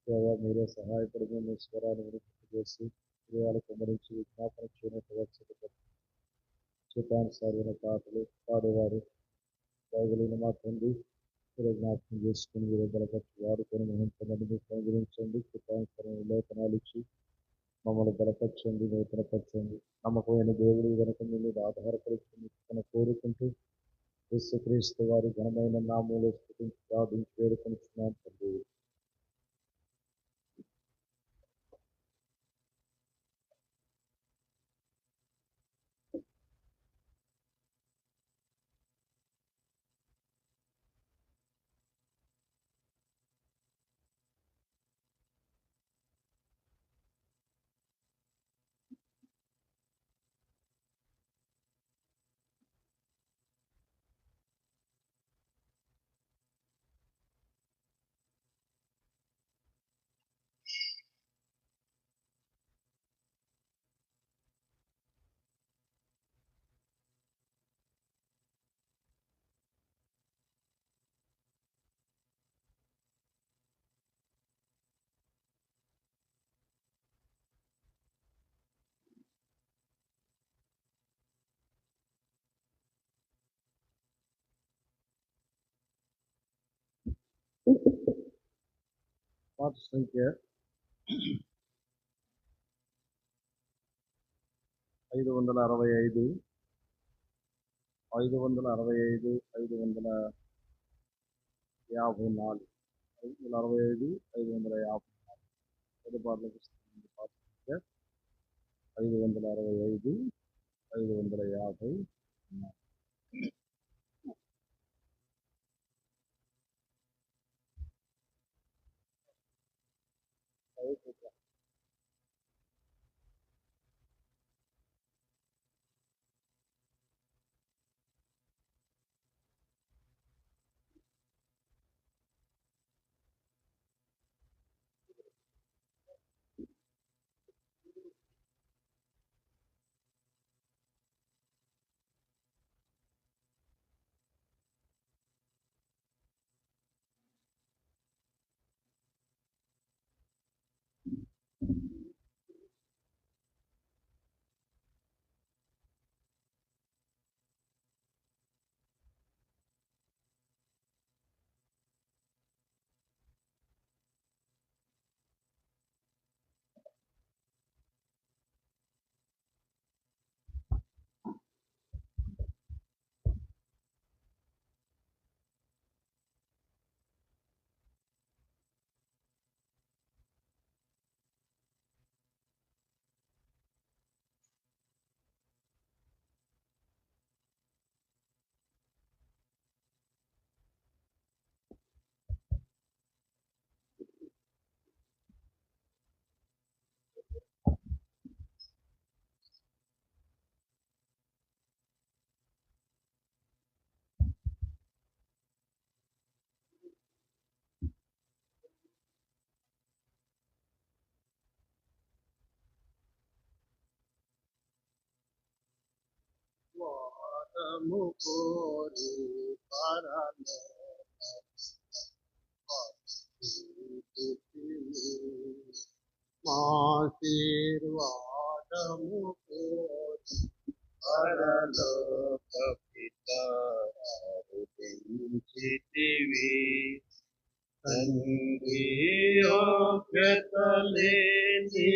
దేవా మీరే సహాయపడి మీ స్వరాన్ని వినిపించి చేసి హృదయాలు కుమరించి విజ్ఞాపన చేయనట్టుగా చిత్తానుసారైన పాటలు పాడేవారు బైబిల్ని మా తండ్రి మీరు జ్ఞాపకం చేసుకుని మీరు బలపరిచి వాడుకొని మహించండి మీకు అనుగ్రహించండి చిత్తానుసారమైన లేఖనాలు ఇచ్చి మమ్మల్ని బలపరచండి నూతనపరచండి నమ్మకమైన దేవుడు కనుక మీ మీద ఆధారపరుచుకుని తన కోరుకుంటూ యేసుక్రీస్తు వారి ఘనమైన నామములో స్తుతించి ప్రార్థించి వేడుకొనిచున్నాం తండ్రి. పాట సంఖ్య 565 565 554 565 554 పాటలకు పాట సంఖ్య 565 554. వారము కోరి ఆశీర్వాదము కోరి పరలోక పితాచితివి తండ్రి యోగ్యత లేని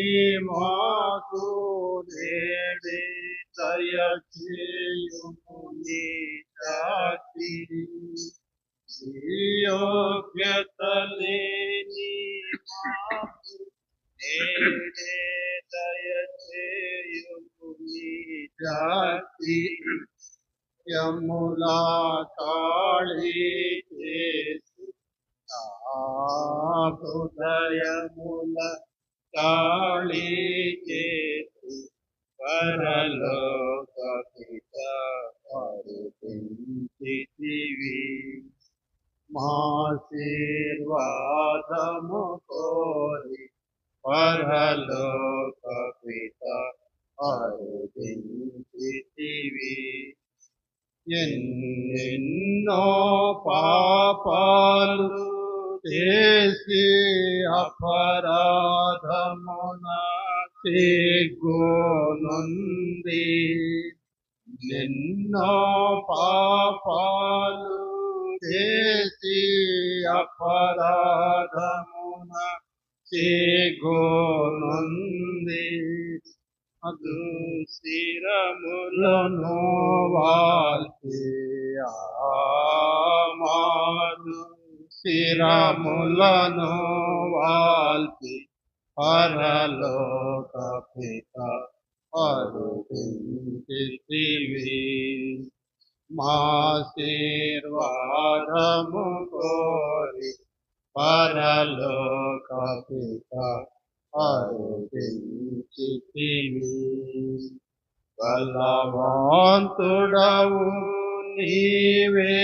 మాకు నేడే దయచేయుము నీ సాక్షి యోగ్యత లేని మాకు నేడే దయచేయుము నీ సాక్షి యములా కాళీ చేసి హృదయముల కాళీ చేసి పరలోక పిత పరిపించితివి ఆశీర్వాదము కోరి పరలోక పిత పరిపించితివి ఎన్నెన్నో పాపాలు చేసి అపరాధమున సిగ్గునుంది నిన్నో పాపాలు చేసి అపరాధమున సిగ్గునుంది అదు శిరములను వాల్చి మారు శిరములను వాల్చి పరలోక పిత అరుదించితివి మాశీర్వాదము కోరి పరలోక పిత అరుదించితివి బలవంతుడవు నీవే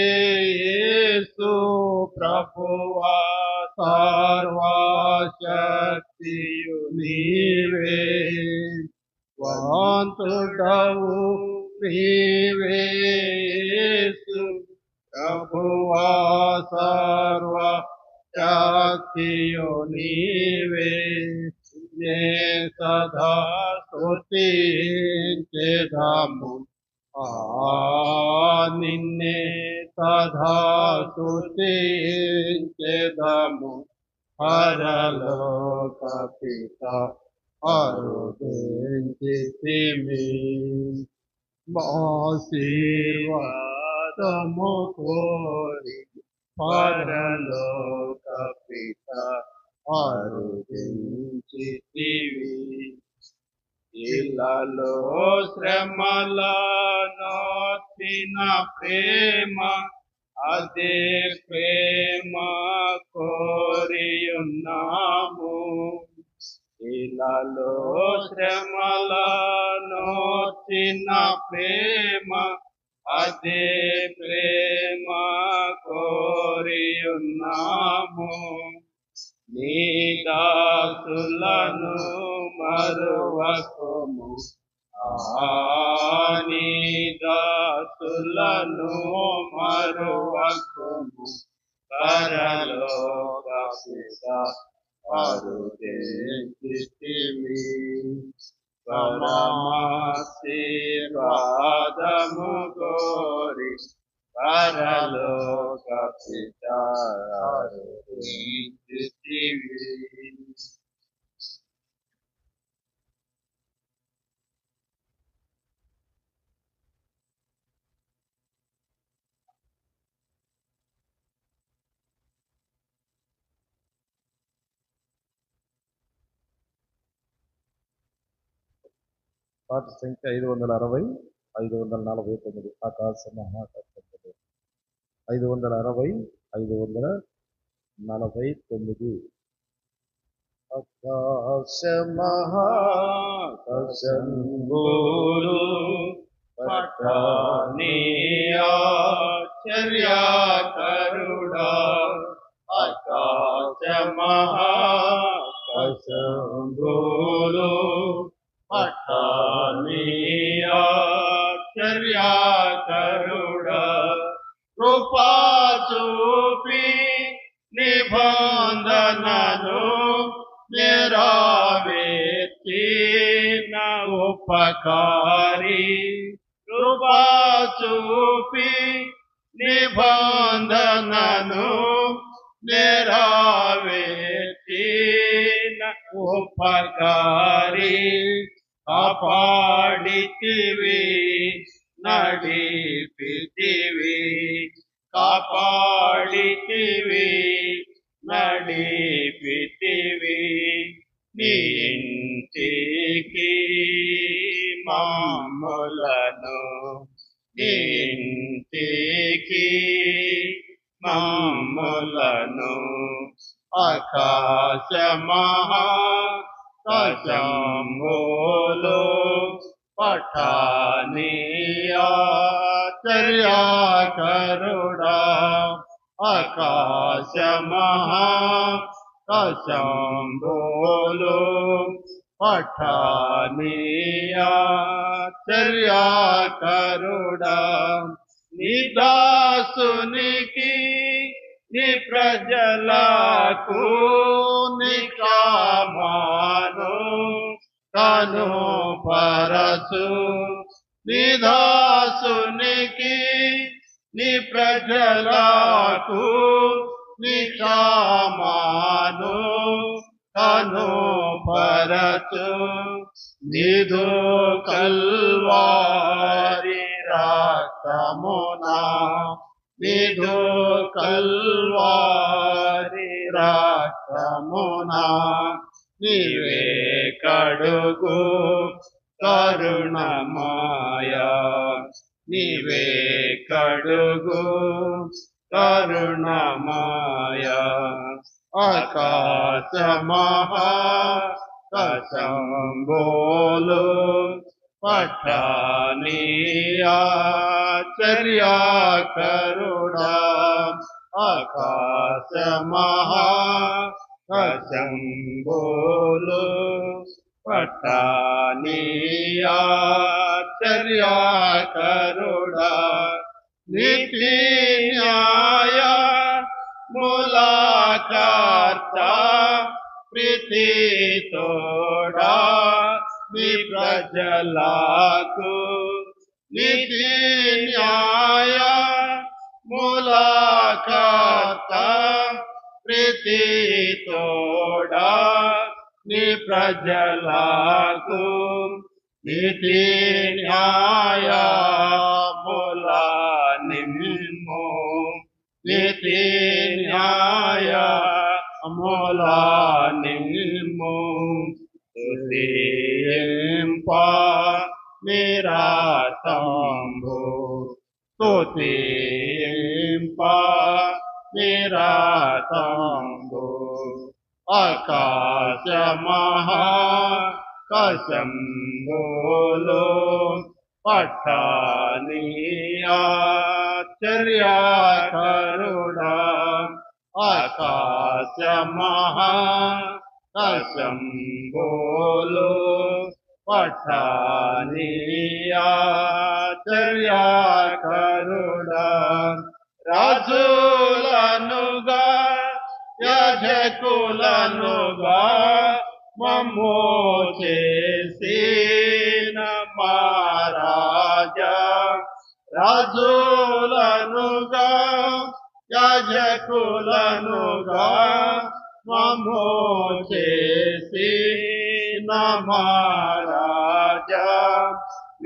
యేసు ప్రభువా సర్వశక్తియు నీవే వంతుడవు నీవే యేసు ప్రభువా సర్వశక్తియు నీవే సదా స్తుతించెదము నిన్నే సదా స్తుతించెదము పరలోక పిత అరుదించితివి ఆశీర్వాదము కోరి పరలోక పిత అరుదించితివి ఇళ్ళలో శ్రమల నోచిన ప్రేమ అదే ప్రేమ కోరియున్నాము ఇళ్ళలో శ్రమల నోచిన ప్రేమ అదే ప్రేమ కోరియున్నాము నీ దాసులను మరువకుము నీ దాసులను మరువకుము పరలోక పిత అరుదించితివి పరమాశీర్వాదము కోరి పరలోక పిత అరుదించితివి పాట సంఖ్య 560 549 ఆకాశ మహాకాశం 560 549 ఆకాశ మహాకాశం గోరు పట్టాని ఆశ్చర్యకరుడా ఆకాశ మహాకాశం గోరు పట్టాని ఆశ్చర్యకరుడా కృపా చూపి నిబంధనను నెరవేర్చిన ఉపకారి కృపా చూపి నిబంధనను నెరవేర్చిన ఉపకారి కాపాడితివి నడిపితివి కాపాడితివి నడిపితివి నీ ఇంటికి మమ్ములను నీ ఇంటికి మమ్ములను ఆకాశ మహాకాశంబులు పఠాని ఆశ్చర్యకరుడా ఆకాశ మహాకాశంబులు పఠాని ఆశ్చర్యకరుడా నీ దాసునికి నీ ప్రజలకు నీ పరచు నిదాసునికి నీ ప్రజలకు నీ క్షమాను పరచు నిధు కల్వారి రక్తమునా నిధు కల్వారి రక్తమునా నీవే కడుగు కరుణమాయ నీవే కడుగు కరుణమాయ ఆకాశ మహాకాశంబోలు పఠానీయాచర్యాకరుడా ఆకాశ మహాకాశంబోలు పఠానీయాచర్యాకరుడా నీతి న్యాయ మూలకర్త ప్రీతి తోడా నీ ప్రజలకు నీతి న్యాయ మూలకర్త ప్రీతి తోడా నీ ప్రజలకు నీతి న్యాయ మూల నిమ్ము నీతి న్యాయ మూల నిమ్ము స్తుతింప నిరాతంబు స్తుతింప నిరాతంబు ఆకాశ మహాకాశంబోలో పఠానీయాచర్యాకరుడా ఆకాశ మహాకాశంబోలో పఠానీయాచర్యాకరుడా రాజులనుగా యాజకులనుగా మమ్ము చేసిన మహారాజా రాజులనుగా యాజకులనుగా మమ్ము చేసిన మహారాజా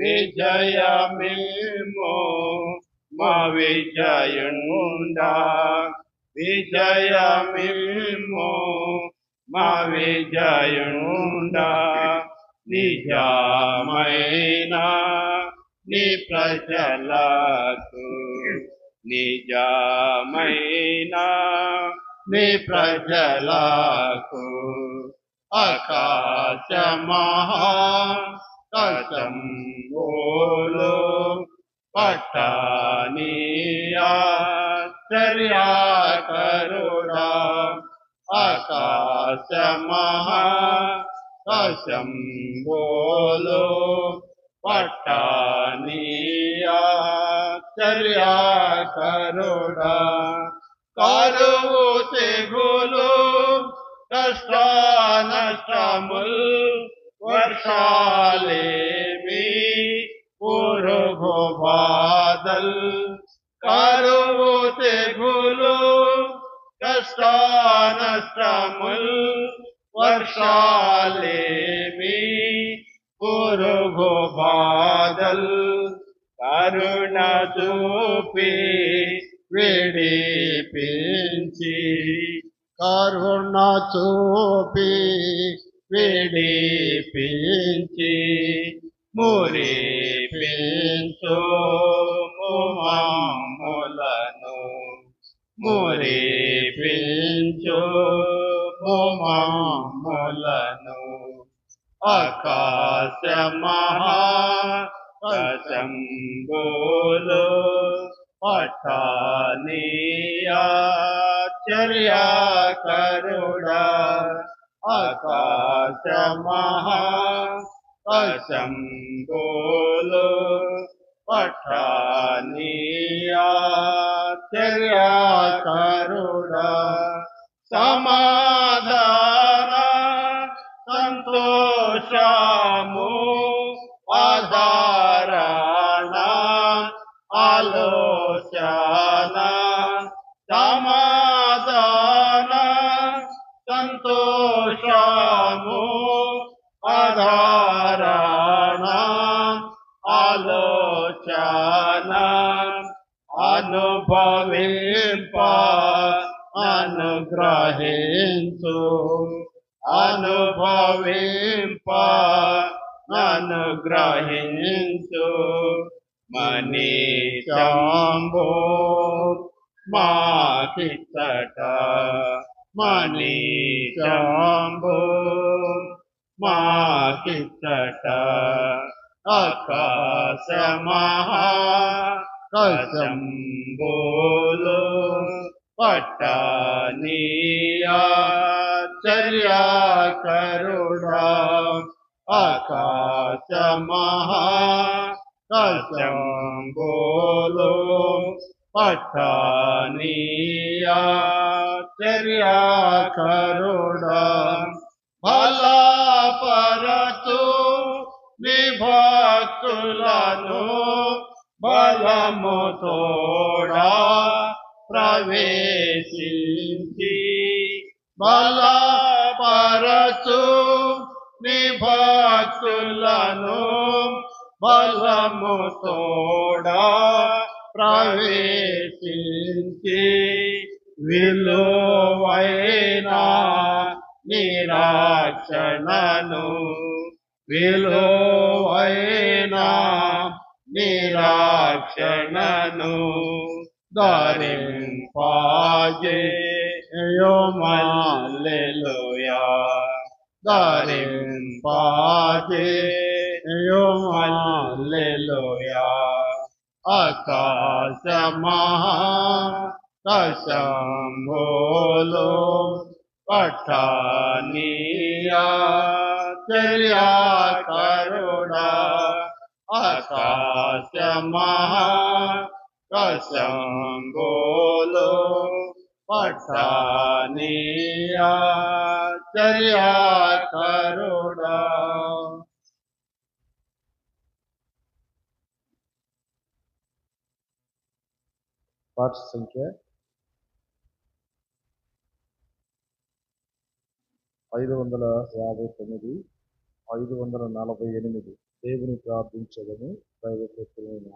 విజయమేమో మా విజయుండా విజయమేమో మా విజయుండా నిజమైన నీ ప్రజలకు నిజమైన నీ ప్రజలకు ఆకాశ మహాకాశంబోలో పఠానీయాచర్యాకరుడా ఆకాశ మహాకాశంబోలో పఠానీయాచర్యాకరుడా కరువు తెగులు కష్ట నష్టముల్ వర్షాలేమి పురుగు బాధల్ కరువు తెగులు కష్ట నష్టముల్ వర్షాలేమి పురుగు బాధల్ కరుణ చూపి విడిపించి కరుణ చూపి విడిపించి మురిపించు మమ్ములను మురిపించు మమ్ములను ఆకాశ మహాకాశంబోలో పఠానీయాచర్యాకరుడా ఆకాశ మహాకాశంబోలో పఠానీయాచర్యాకరుడా సమాధాన సంతోషము సంతోషము ఆధారణ ఆలోచన అనుభవింప అనుగ్రహించు అనుభవింప అనుగ్రహించు మనీషంబో మాకిచ్చట మనీషంబో మాకిచ్చట ఆకాశమహాకాశంబోలో పట్టనీయా చర్యాకరుడా ఆకాశమహాకాశంబోలో పట్టనీయా చర్యాకరుడా బలపరచు నీ భక్తులను బలము తోడా ప్రవేశించి బలపరచు నీ భక్తులను బలము తోడా ప్రవేశించి విలువైన నిరాక్షణను విలువైన నిరాక్షణను ధరింపాజేయోమల్లెలూయా ధరింపాజేయోమల్లెలూయా ఆకాశమహాకాశంబోలో పట్టనీయా చర్యాకరుడా ఆకాశమహాకాశంబోలో పట్టనీయా చర్యాకరుడా. పాఠ సంఖ్య 559, 548. దేవుని ప్రార్థించదని దైవకృతమైన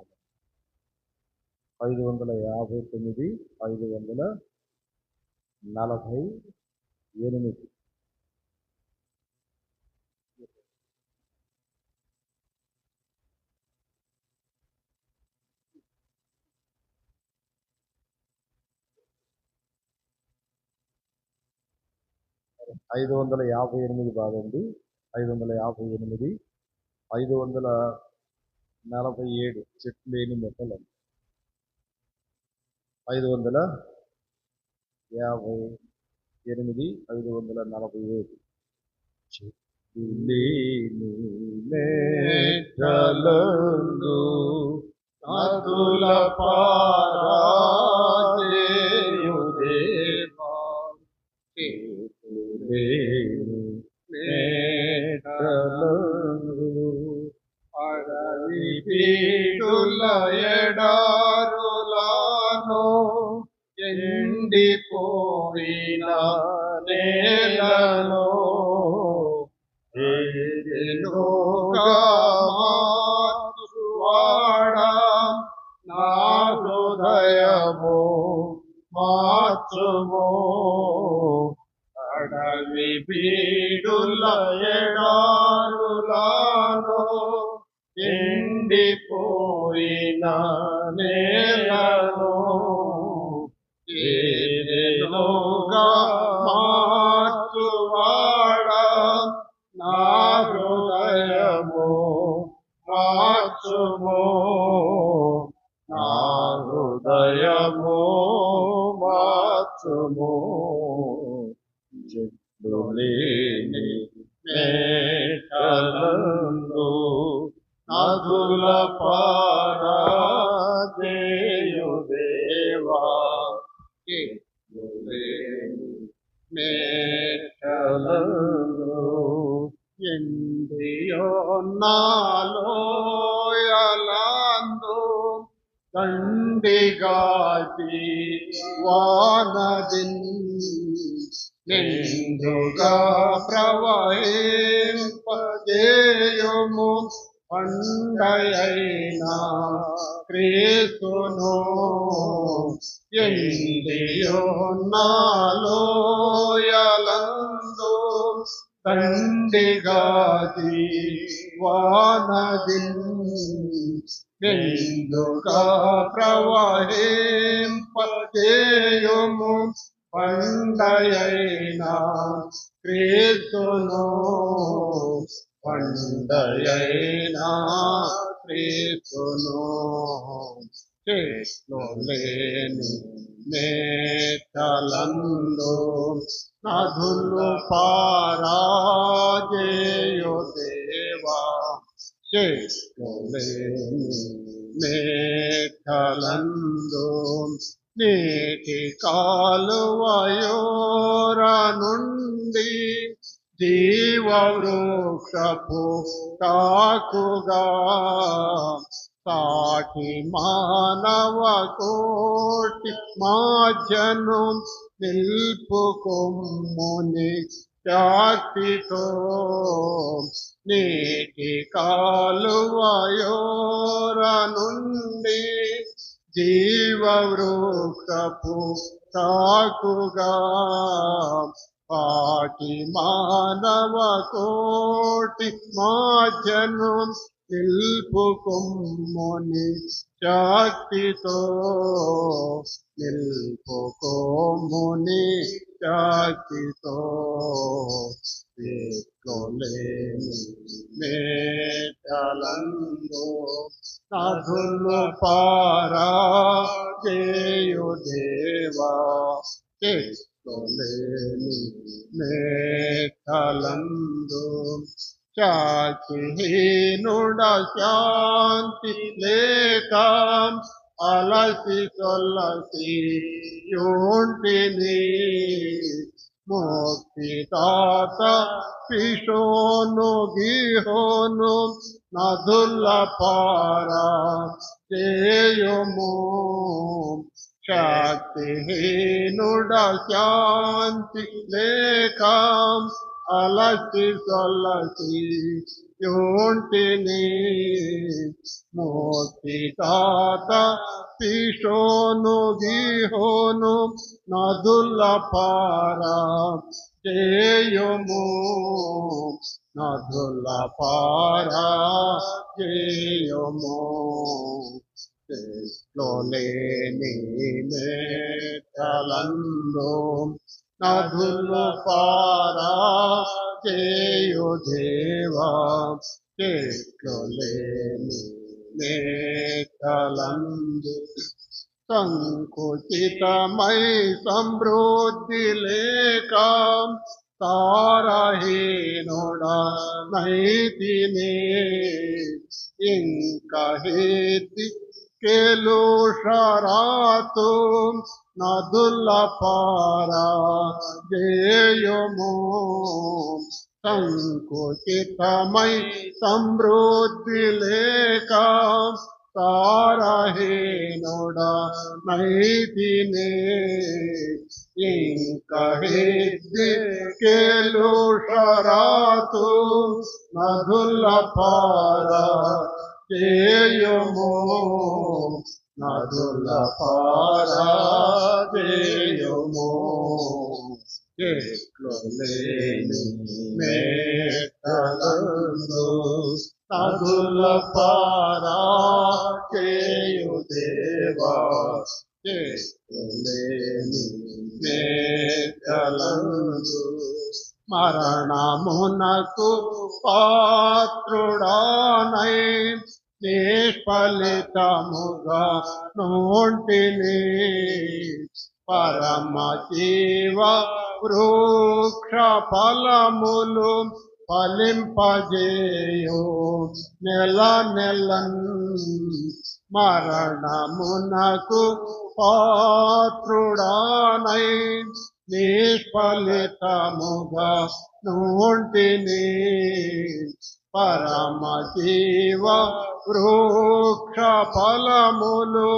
559, 548. 558 బాగండి. 558, 547 చెట్లు లేని మొక్కలు. 558, 547 చెట్లు లేని మేటలందు నదుల పారాజేయుదేవా మేటలందు అడవి పీటుల ఎడారులను ఎండిపోయిన నేలను మార్చువాడా నా హృదయము మార్చుమో అడవి పీటుల ఎడారులను ఎండిపోయిన నేలను మార్చువాడా నా హృదయము మార్చుమో నా హృదయము మార్చుమో చెట్లు లేని మేటలందు నదుల పారాజేయుదేవా మేటలందు ఎండియోన్నాలోయలందు దండిగాచి వానదిన్ నిండు నిండుగా ప్రవహింపజేయుము పండయైనా క్రీస్తును ఎండియున్నాలోయలందు తండిగాది వానదిన్ నిండుగా ప్రవహింపజేయుము పండయైనా క్రీస్తును పండయైనా క్రీస్తును చేతిలో లేని నేతలందు నదులు పారాజేయు దేవా చేతిలో లేని నేతలందు నీటి కాలువయోర నుండి జీవవృక్షపు తాకుగా సాటి మానవ కోటి మాజను నిల్పుకొమ్ముని శాక్తితో నీటి కాలువయోర నుండి జీవవృక్షపు తాకుగా పాటి మానవ కోటి మాజను నిల్పుకొమ్ముని శక్తితో నిల్పుకొమ్ముని శక్తితో లేని మేటలందు నదులు పారాజేయు దేవా లేని మేటలందు శాంతిహీనుడ శాంతి లేక అలసి సొలసి యుంటిని ముక్తిదాత పిశోను గిహోను నదుల పారా చేయుము శక్తిహీనుడ శాంతి లేక అలసి సొలసి యుంటిని ముక్తిదాత పిశోను గిహోను నదుల పారా చేయుము నదుల పారా చేయుము లేని మేటలందు నదులు పారా చేయు దేవా లేని మేటలందు సంకుచితమై సమృద్ధి లేక తారహీనుడ నైతిని ఇంకా హేతి కేలుషరాతు నదుల పారా జేయుము సంకుచితమై సమృద్ధి లేక తారహీనుడ నైతిని ఇంకా హేతి కేలుషరాతు నదుల పారా జేయుము నదుల పారా జేయుము లేని మేటలందు నదుల పారా చేయు దేవా లేని మేటలందు మరణమునకు పాత్రుడానై నిష్ఫలితముగా నోంటిని పరమ జీవ వృక్ష ఫలములు ఫలింపజేయు నెల నెలన్ మరణమునకు పాత్రుడానై నిష్ఫలితముగా నోంటిని పరమ జీవ వృక్ష ఫలములు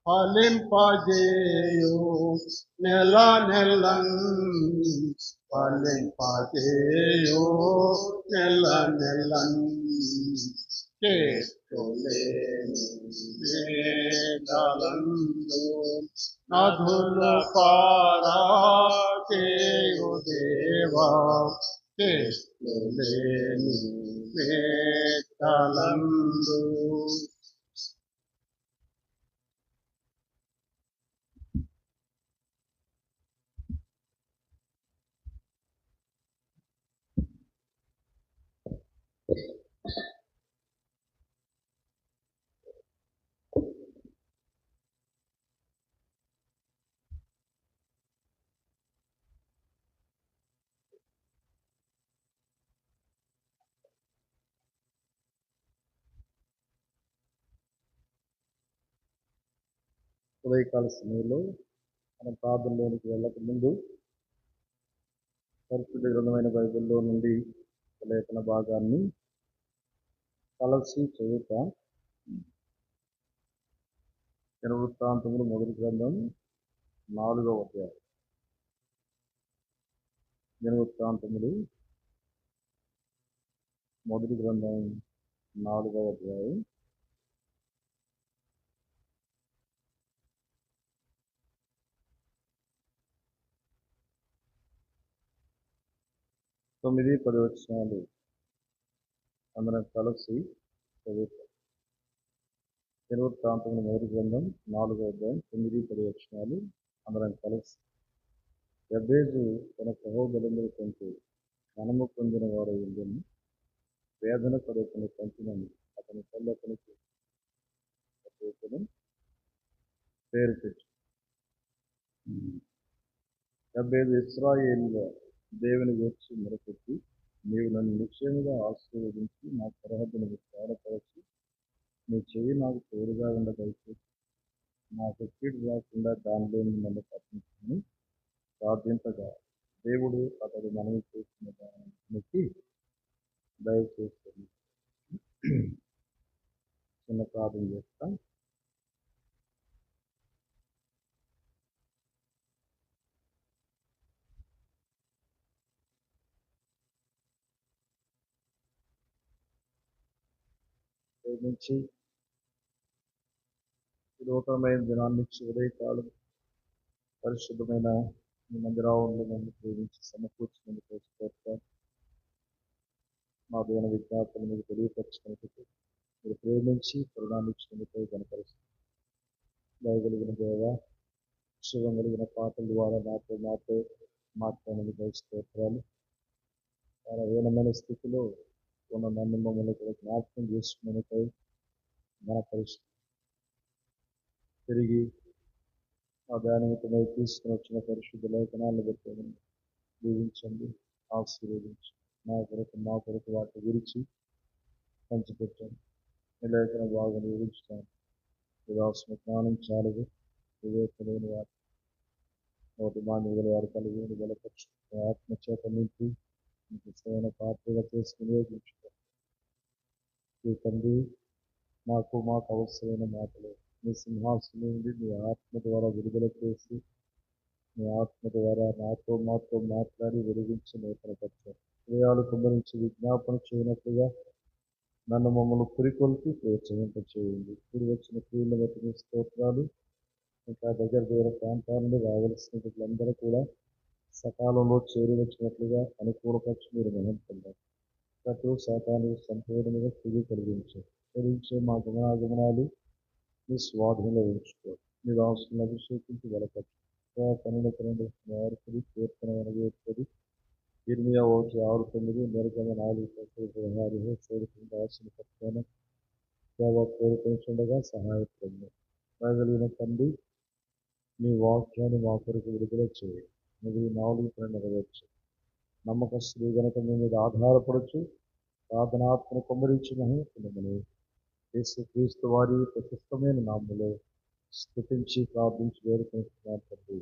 ఫలింపజేయు నెల నెలన్ ఫలింపజేయు నెల నెలన్ చేతులేని వేదలందు నదులు పారాచేయు దేవా చేతులేని వేదలందు. ఉదయకాల సమయంలో మనం ప్రార్థనలోనికి వెళ్ళక ముందు పరిశుద్ధ గ్రంథమైన బైబిల్లో నుండి లేఖన భాగాన్ని కలిసి చదువుతాం. దినవృత్తాంతములు మొదటి గ్రంథం 4వ అధ్యాయం. దినవృత్తాంతములు మొదటి గ్రంథం 4వ అధ్యాయం. తొమ్మిది 10 వచనాలు అందరం కలిసి చదువుతాం. దినవృత్తాంతములు మొదటి గ్రంథం 4వ అధ్యాయం 9, 10 వచనాలు అందరం కలిసి. యబ్బేజు తన సహోదరుల కంటే ఘనము పొందిన వారు ఉందని వేదన పడుతున్న పంచినని అతని తల్లి అతనికి పేరు పెట్టి. యబ్బేజు ఇశ్రాయేలుల దేవుని వచ్చి మొరపెట్టి, నీవు నన్ను నిశ్చయముగా ఆశీర్వదించి నా సరిహద్దును విస్తారపరచి నీ చెయ్యి నాకు తోడుగా ఉండగలిసి నాకు కీడు రాకుండా దానిలో నన్ను తప్పించుకుని ప్రార్థించగా దేవుడు అతడు మనవి చేసిన దానికి దయచేస్తుంది. చిన్న ప్రార్థన చేస్తాం. నుంచి నూతనమైన దినాన్ని ఉదయకాలం పరిశుద్ధమైన మీ మందిరాలను నన్ను ప్రేమించి సమకూర్చినందుకు మా దేన విజ్ఞాపన మీకు తెలియపరిచినందుకు మీరు ప్రేమించి కరుణాన్నిచ్చినందుకు కనపరుస్తుంది. దయగలిగిన దేవ, శివం కలిగిన పాటల ద్వారా నాతో మాట్లాడినందుకు స్తోత్రాలు. చాలా హీనమైన స్థితిలో ఉన్న నన్ను మమ్మల్ని కూడా జ్ఞాపకం చేసుకునేందుకు కనపరుస్తుంది. తిరిగి ఆ దానిమితమై తీసుకుని వచ్చిన పరిశుద్ధ లేఖనాలను బట్టి దీవించండి, ఆశీర్వదించి మా కొరకు వాటిని విరిచి పంచిపెట్టండి. ఈ లేఖన బాగా వివరించుతాను. విరాసిన జ్ఞానం చాలదు, వివేకలేని వాటి నోటి మానవుల వారు కలిగి బలపరచు ఆత్మచేత నింపి మీకు ఇష్టమైన పాత్రగా చేసుకుని వినియోగించుకోండి. ఈ తండ్రి మాకు అవసరమైన మాటలు మీ సింహాసనం నుండి మీ ఆత్మ ద్వారా విడుదల చేసి మీ ఆత్మ ద్వారా నాతో మాట్లాడి వెలిగించి నూతనపరిచారు. హృదయాలు కుమ్మరించి విజ్ఞాపన చేయనట్లుగా నన్ను మమ్మల్ని పురికొల్పి ప్రోత్సహింప చేయండి. ఇప్పుడు వచ్చిన క్రియలను బట్టి మీ స్తోత్రాలు. ఇంకా దగ్గర ప్రాంతాల నుండి రావాల్సిన వీళ్ళందరూ కూడా సకాలంలో చేరి వచ్చినట్లుగా అనుకూలపరిచి మీరు మహింపొందారు. ప్రతి శాతాన్ని సంపూర్ణంగా తిరిగి కలిగించే మా గమనాగమనాలు మీ స్వాధీనంలో ఉంచుకోవాలి. మీ రాష్ట్రంలో అభిషేకించి బలపరచు. పనులకరండి వారికి కీర్తన 88, ఇర్మియా 1:6-9, నిర్గమ 4:16 చేరుకుని రాసిన పత్రాన సేవ కోరుకుంటుండగా సహాయపడండి. ప్రజలైన తండ్రి మీ వాక్యాన్ని మా కొరకు విడుదల చేయండి. మీరు 4 నెరవేర్చు. నమ్మకస్తులు గనక మీ మీద ఆధారపడచ్చు. ప్రార్థనాత్మను కొమ్మరించి మహిమని యేసుక్రీస్తు వారి ప్రశస్తమైన నామములో స్తుతించి ప్రార్థించి వేడుకుంటున్నాను తండ్రి.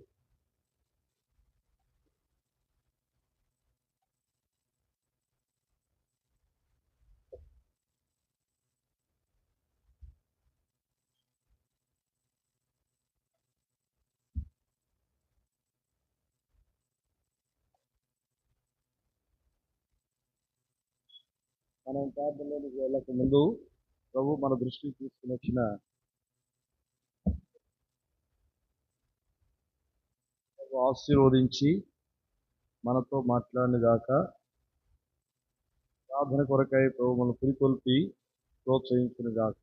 మనం ప్రార్థనలోనికి వెళ్ళక ముందు ప్రభు మన దృష్టికి తీసుకుని వచ్చిన ఆశీర్వదించి మనతో మాట్లాడిన గాక. ప్రార్థన కొరకై ప్రభు మన పురికొల్పి ప్రోత్సహించిన గాక.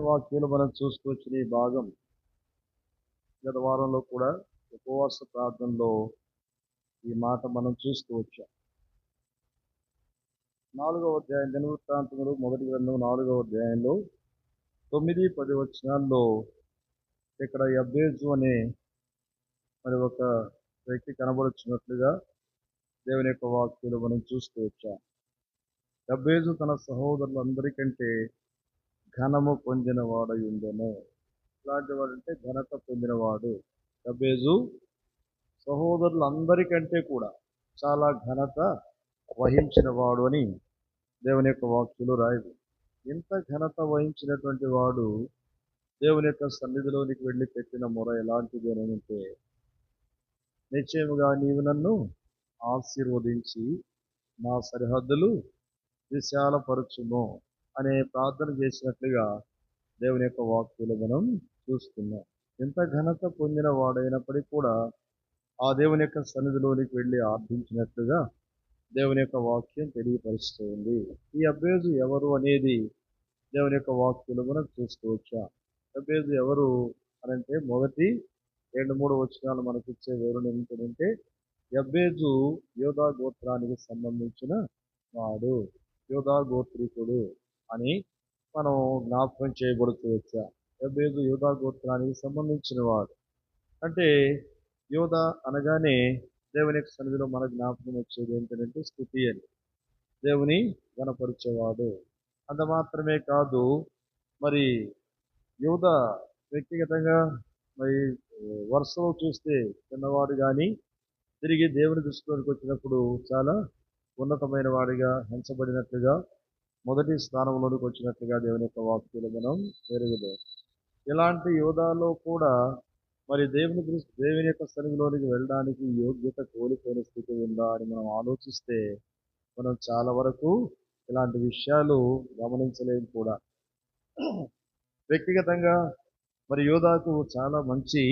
వాక్యాలు మనం చూసుకొచ్చిన ఈ భాగం గత వారంలో కూడా ఉపవాస ప్రార్థనలో ఈ మాట మనం చూస్తూ వచ్చాం. 4వ అధ్యాయం దినవృత్తాంతములు మొదటి గ్రంథం 4వ అధ్యాయంలో 9-10 వచనాల్లో ఇక్కడ యబ్బేజు అనే మరి ఒక వ్యక్తి కనబడుచున్నట్లుగా దేవుని యొక్క వాక్యాలు మనం చూస్తూ వచ్చాం. యబ్బేజు తన సహోదరులందరికంటే ఘనము పొందినవాడై ఉండెను. ఇలాంటి వాడంటే ఘనత పొందినవాడు. యబ్బేజు సహోదరులందరికంటే కూడా చాలా ఘనత వహించిన వాడు అని దేవుని యొక్క వాక్యంలో రాయదు. ఇంత ఘనత వహించినటువంటి వాడు దేవుని యొక్క సన్నిధిలోనికి వెళ్ళి పెట్టిన మొర ఎలాంటిది అని అంటే, నిశ్చయముగా నీవు నన్ను ఆశీర్వదించి నా సరిహద్దులు విశాలపరచును అనే ప్రార్థన చేసినట్లుగా దేవుని యొక్క వాక్యంలో మనం చూస్తున్నాం. ఎంత ఘనత పొందిన వాడైనప్పటికీ కూడా ఆ దేవుని యొక్క సన్నిధిలోనికి వెళ్ళి ఆర్థించినట్లుగా దేవుని యొక్క వాక్యం తెలియపరుస్తుంది. ఈ యబ్బేజు ఎవరు అనేది దేవుని యొక్క వాక్యంలో మనం చూసుకోవచ్చా. యబ్బేజు ఎవరు అనంటే మొదటి 2-3 వచనాలు మనకి ఇచ్చే వివరణ ఏంటంటే, యబ్బేజు యోధా గోత్రానికి సంబంధించిన వాడు, యోధా గోత్రికుడు అని మనం జ్ఞాపకం చేయబడుతూ వచ్చా. యబ్బేజు యోధా గోత్రానికి సంబంధించిన వాడు అంటే, యోధా అనగానే దేవుని యొక్క సన్నిధిలో మన జ్ఞాపకం వచ్చేది ఏంటంటే స్తుతి అని, దేవుని గణపరిచేవాడు. అంత మాత్రమే కాదు, మరి యోధా వ్యక్తిగతంగా మరి వరుసలో చూస్తే చిన్నవాడు కానీ తిరిగి దేవుని దృష్టిలోనికి వచ్చినప్పుడు చాలా ఉన్నతమైన వాడిగా హెంచబడినట్లుగా మొదటి స్థానంలోనికి వచ్చినట్లుగా దేవుని యొక్క వాక్యాలు మనం ఎరుగుదాం. ఇలాంటి యోధాలో కూడా మరి దేవుని యొక్క సన్నిధిలోనికి వెళ్ళడానికి యోగ్యత కోల్పోయిన స్థితి ఉందా అని మనం ఆలోచిస్తే మనం చాలా వరకు ఇలాంటి విషయాలు గమనించలేము కూడా. వ్యక్తిగతంగా మరి యోధాకు చాలా మంచి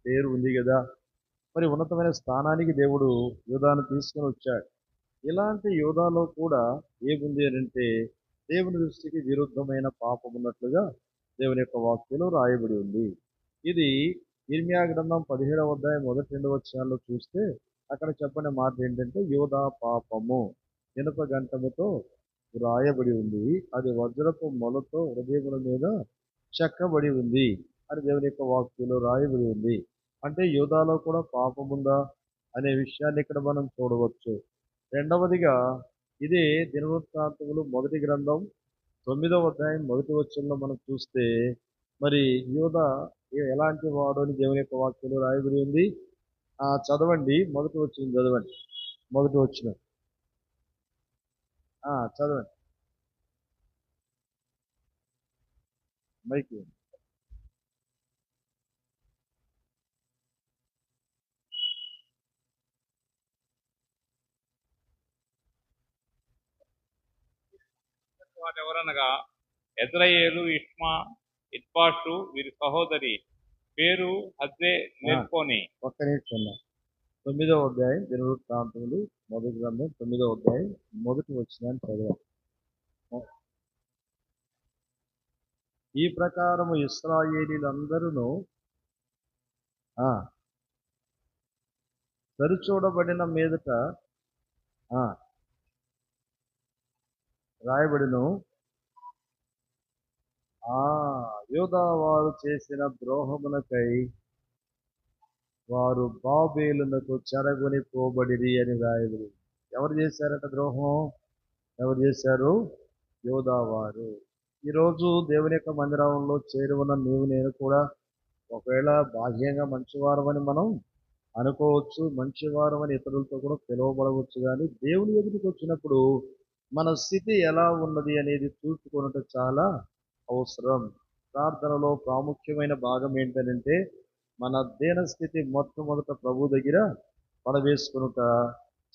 పేరు ఉంది కదా, మరి ఉన్నతమైన స్థానానికి దేవుడు యోధాను తీసుకొని వచ్చాడు. ఇలాంటి యోధాలో కూడా ఏముంది అని అంటే, దేవుని దృష్టికి విరుద్ధమైన పాపం ఉన్నట్లుగా దేవుని యొక్క వాక్యంలో రాయబడి ఉంది. ఇది ఇర్మియా గ్రంథం 17వ అధ్యాయం 1-2 వచనాల్లో చూస్తే అక్కడ చెప్పిన మాట ఏంటంటే, యోధా పాపము ఇనుప గంటముతో రాయబడి ఉంది, అది వజ్రపు మొలతో హృదయముల మీద చెక్కబడి ఉంది అని దేవుని యొక్క వాక్యంలో రాయబడి ఉంది. అంటే యోధాలో కూడా పాపం ఉందా అనే విషయాన్ని ఇక్కడ మనం చూడవచ్చు. రెండవదిగా ఇదే దినవృత్తాంతములు మొదటి గ్రంథం 9వ అధ్యాయం 1వ వచనంలో మనం చూస్తే మరి యోధా ఎలాంటి వాడు అని దేవుని యొక్క వాక్యంలో రాయబడి ఉంది. చదవండి, మొదటి వచనం చదవండి. మొదటి వచనం చదవండి. మైకి వారు ఎవరనగా ఎజ్రయేలు, ఇట్పాషు వీరి సహోదరి పేరు హజ్జెలెల్పోని. ఒక్క నిమిషం. 9వ అధ్యాయం దినవృత్తాంతములు మొదటి గ్రంథం 9వ అధ్యాయం మొదటి వచనాన్ని చదవాలి. ఈ ప్రకారము ఇశ్రాయేలీలందరూ సరిచూడబడిన మీదట రాయబడిను, యోధా వారు చేసిన ద్రోహమునకై వారు బాబేలునకు చెరగొని పోబడిరి అని రాయబడి. ఎవరు చేశారట ద్రోహం? ఎవరు చేశారు? యోధా వారు. ఈరోజు దేవుని యొక్క మందిరంలో చేరి ఉన్న నీవు నేను కూడా ఒకవేళ బాహ్యంగా మంచివారమని మనం అనుకోవచ్చు, మంచివారమని ఇతరులతో కూడా పిలువబడవచ్చు. కానీ దేవుని ఎదుటికి వచ్చినప్పుడు మన స్థితి ఎలా ఉన్నది అనేది చూసుకున్నట్టు చాలా అవసరం. ప్రార్థనలో ప్రాముఖ్యమైన భాగం ఏంటంటే మన దీన స్థితి మొట్టమొదట ప్రభు దగ్గర పడవేసుకునుట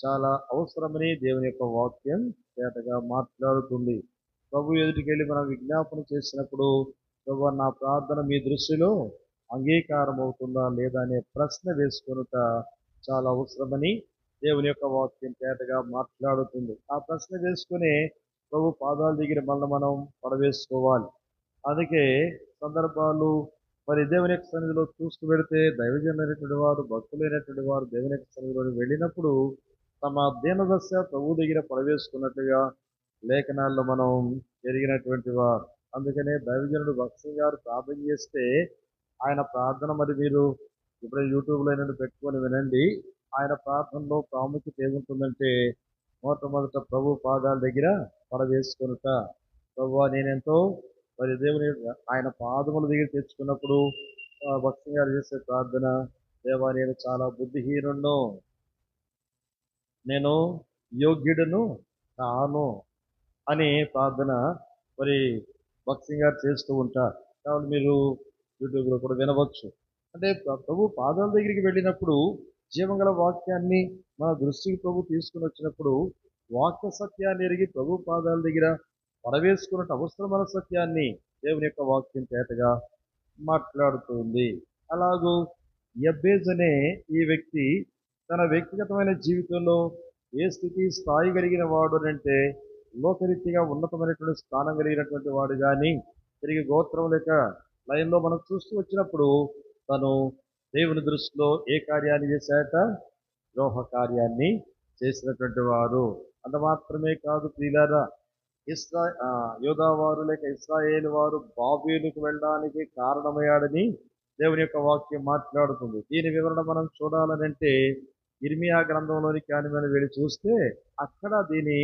చాలా అవసరమని దేవుని యొక్క వాక్యం తేటగా మాట్లాడుతుంది. ప్రభు ఎదుటికి వెళ్ళి మనం విజ్ఞాపన చేసినప్పుడు, ప్రభు నా ప్రార్థన మీ దృష్టిలో అంగీకారం అవుతుందా లేదా అనే ప్రశ్న వేసుకొనుట చాలా అవసరమని దేవుని యొక్క వాక్యం తేటగా మాట్లాడుతుంది. ఆ ప్రశ్న వేసుకుని ప్రభు పాదాల దగ్గర మనం పడవేసుకోవాలి. అందుకే సందర్భాలు మరి దేవుని యొక్క సన్నిధిలో చూస్తూ పెడితే దైవజనులైనటువంటి వారు, భక్తులైనటువంటి వారు దేవుని యొక్క సన్నిధిలో వెళ్ళినప్పుడు తమ దీనదశ ప్రభు దగ్గర పడవేసుకున్నట్లుగా లేఖనాల్లో మనం ఎరిగినటువంటి వారు. అందుకనే దైవజనుడు భక్తి గారు ప్రార్థన చేస్తే ఆయన ప్రార్థన మరి మీరు ఇప్పుడు యూట్యూబ్లో అయినా పెట్టుకొని వినండి. ఆయన ప్రార్థనలో ప్రాముఖ్యత ఏముంటుందంటే మొట్టమొదట ప్రభు పాదాల దగ్గర పడవేసుకొనుట. ప్రభువా నేనెంతో మరి దేవుని ఆయన పాదముల దగ్గర తెచ్చుకున్నప్పుడు భక్తి గారు చేసే ప్రార్థన, దేవా నేను చాలా బుద్ధిహీనుడును, నేను యోగ్యుడును కాను అని ప్రార్థన మరి భక్తి గారు చేస్తూ ఉంటారు. కాబట్టి మీరు యూట్యూబ్లో కూడా వినవచ్చు. అంటే ప్రభు పాదాల దగ్గరికి వెళ్ళినప్పుడు జీవంగల వాక్యాన్ని మన దృష్టికి ప్రభు తీసుకుని వచ్చినప్పుడు వాక్య సత్యాన్ని ఎరిగి ప్రభు పాదాల దగ్గర పడవేసుకున్నట్టు అవసరమైన సత్యాన్ని దేవుని యొక్క వాక్యం తేటగా మాట్లాడుతుంది. అలాగూ యబ్బేజ్ అనే ఈ వ్యక్తి తన వ్యక్తిగతమైన జీవితంలో ఏ స్థితి స్థాయి కలిగిన వాడు అంటే లోకరీతిగా ఉన్నతమైనటువంటి స్థానం కలిగినటువంటి వాడు కానీ తిరిగి గోత్రం లేక లైన్లో మనం చూస్తూ వచ్చినప్పుడు తను దేవుని దృష్టిలో ఏ కార్యాన్ని చేశాట? ద్రోహ కార్యాన్ని చేసినటువంటి వారు. అంత మాత్రమే కాదు ప్రియులారా, యోధావారు లేక ఇశ్రాయేలు వారు బాబేలుకు వెళ్ళడానికి కారణమయ్యాడని దేవుని యొక్క వాక్యం మాట్లాడుతుంది. దీని వివరణ మనం చూడాలనంటే ఇర్మియా గ్రంథంలోని కానీ మనం వెళ్ళి చూస్తే అక్కడ దీని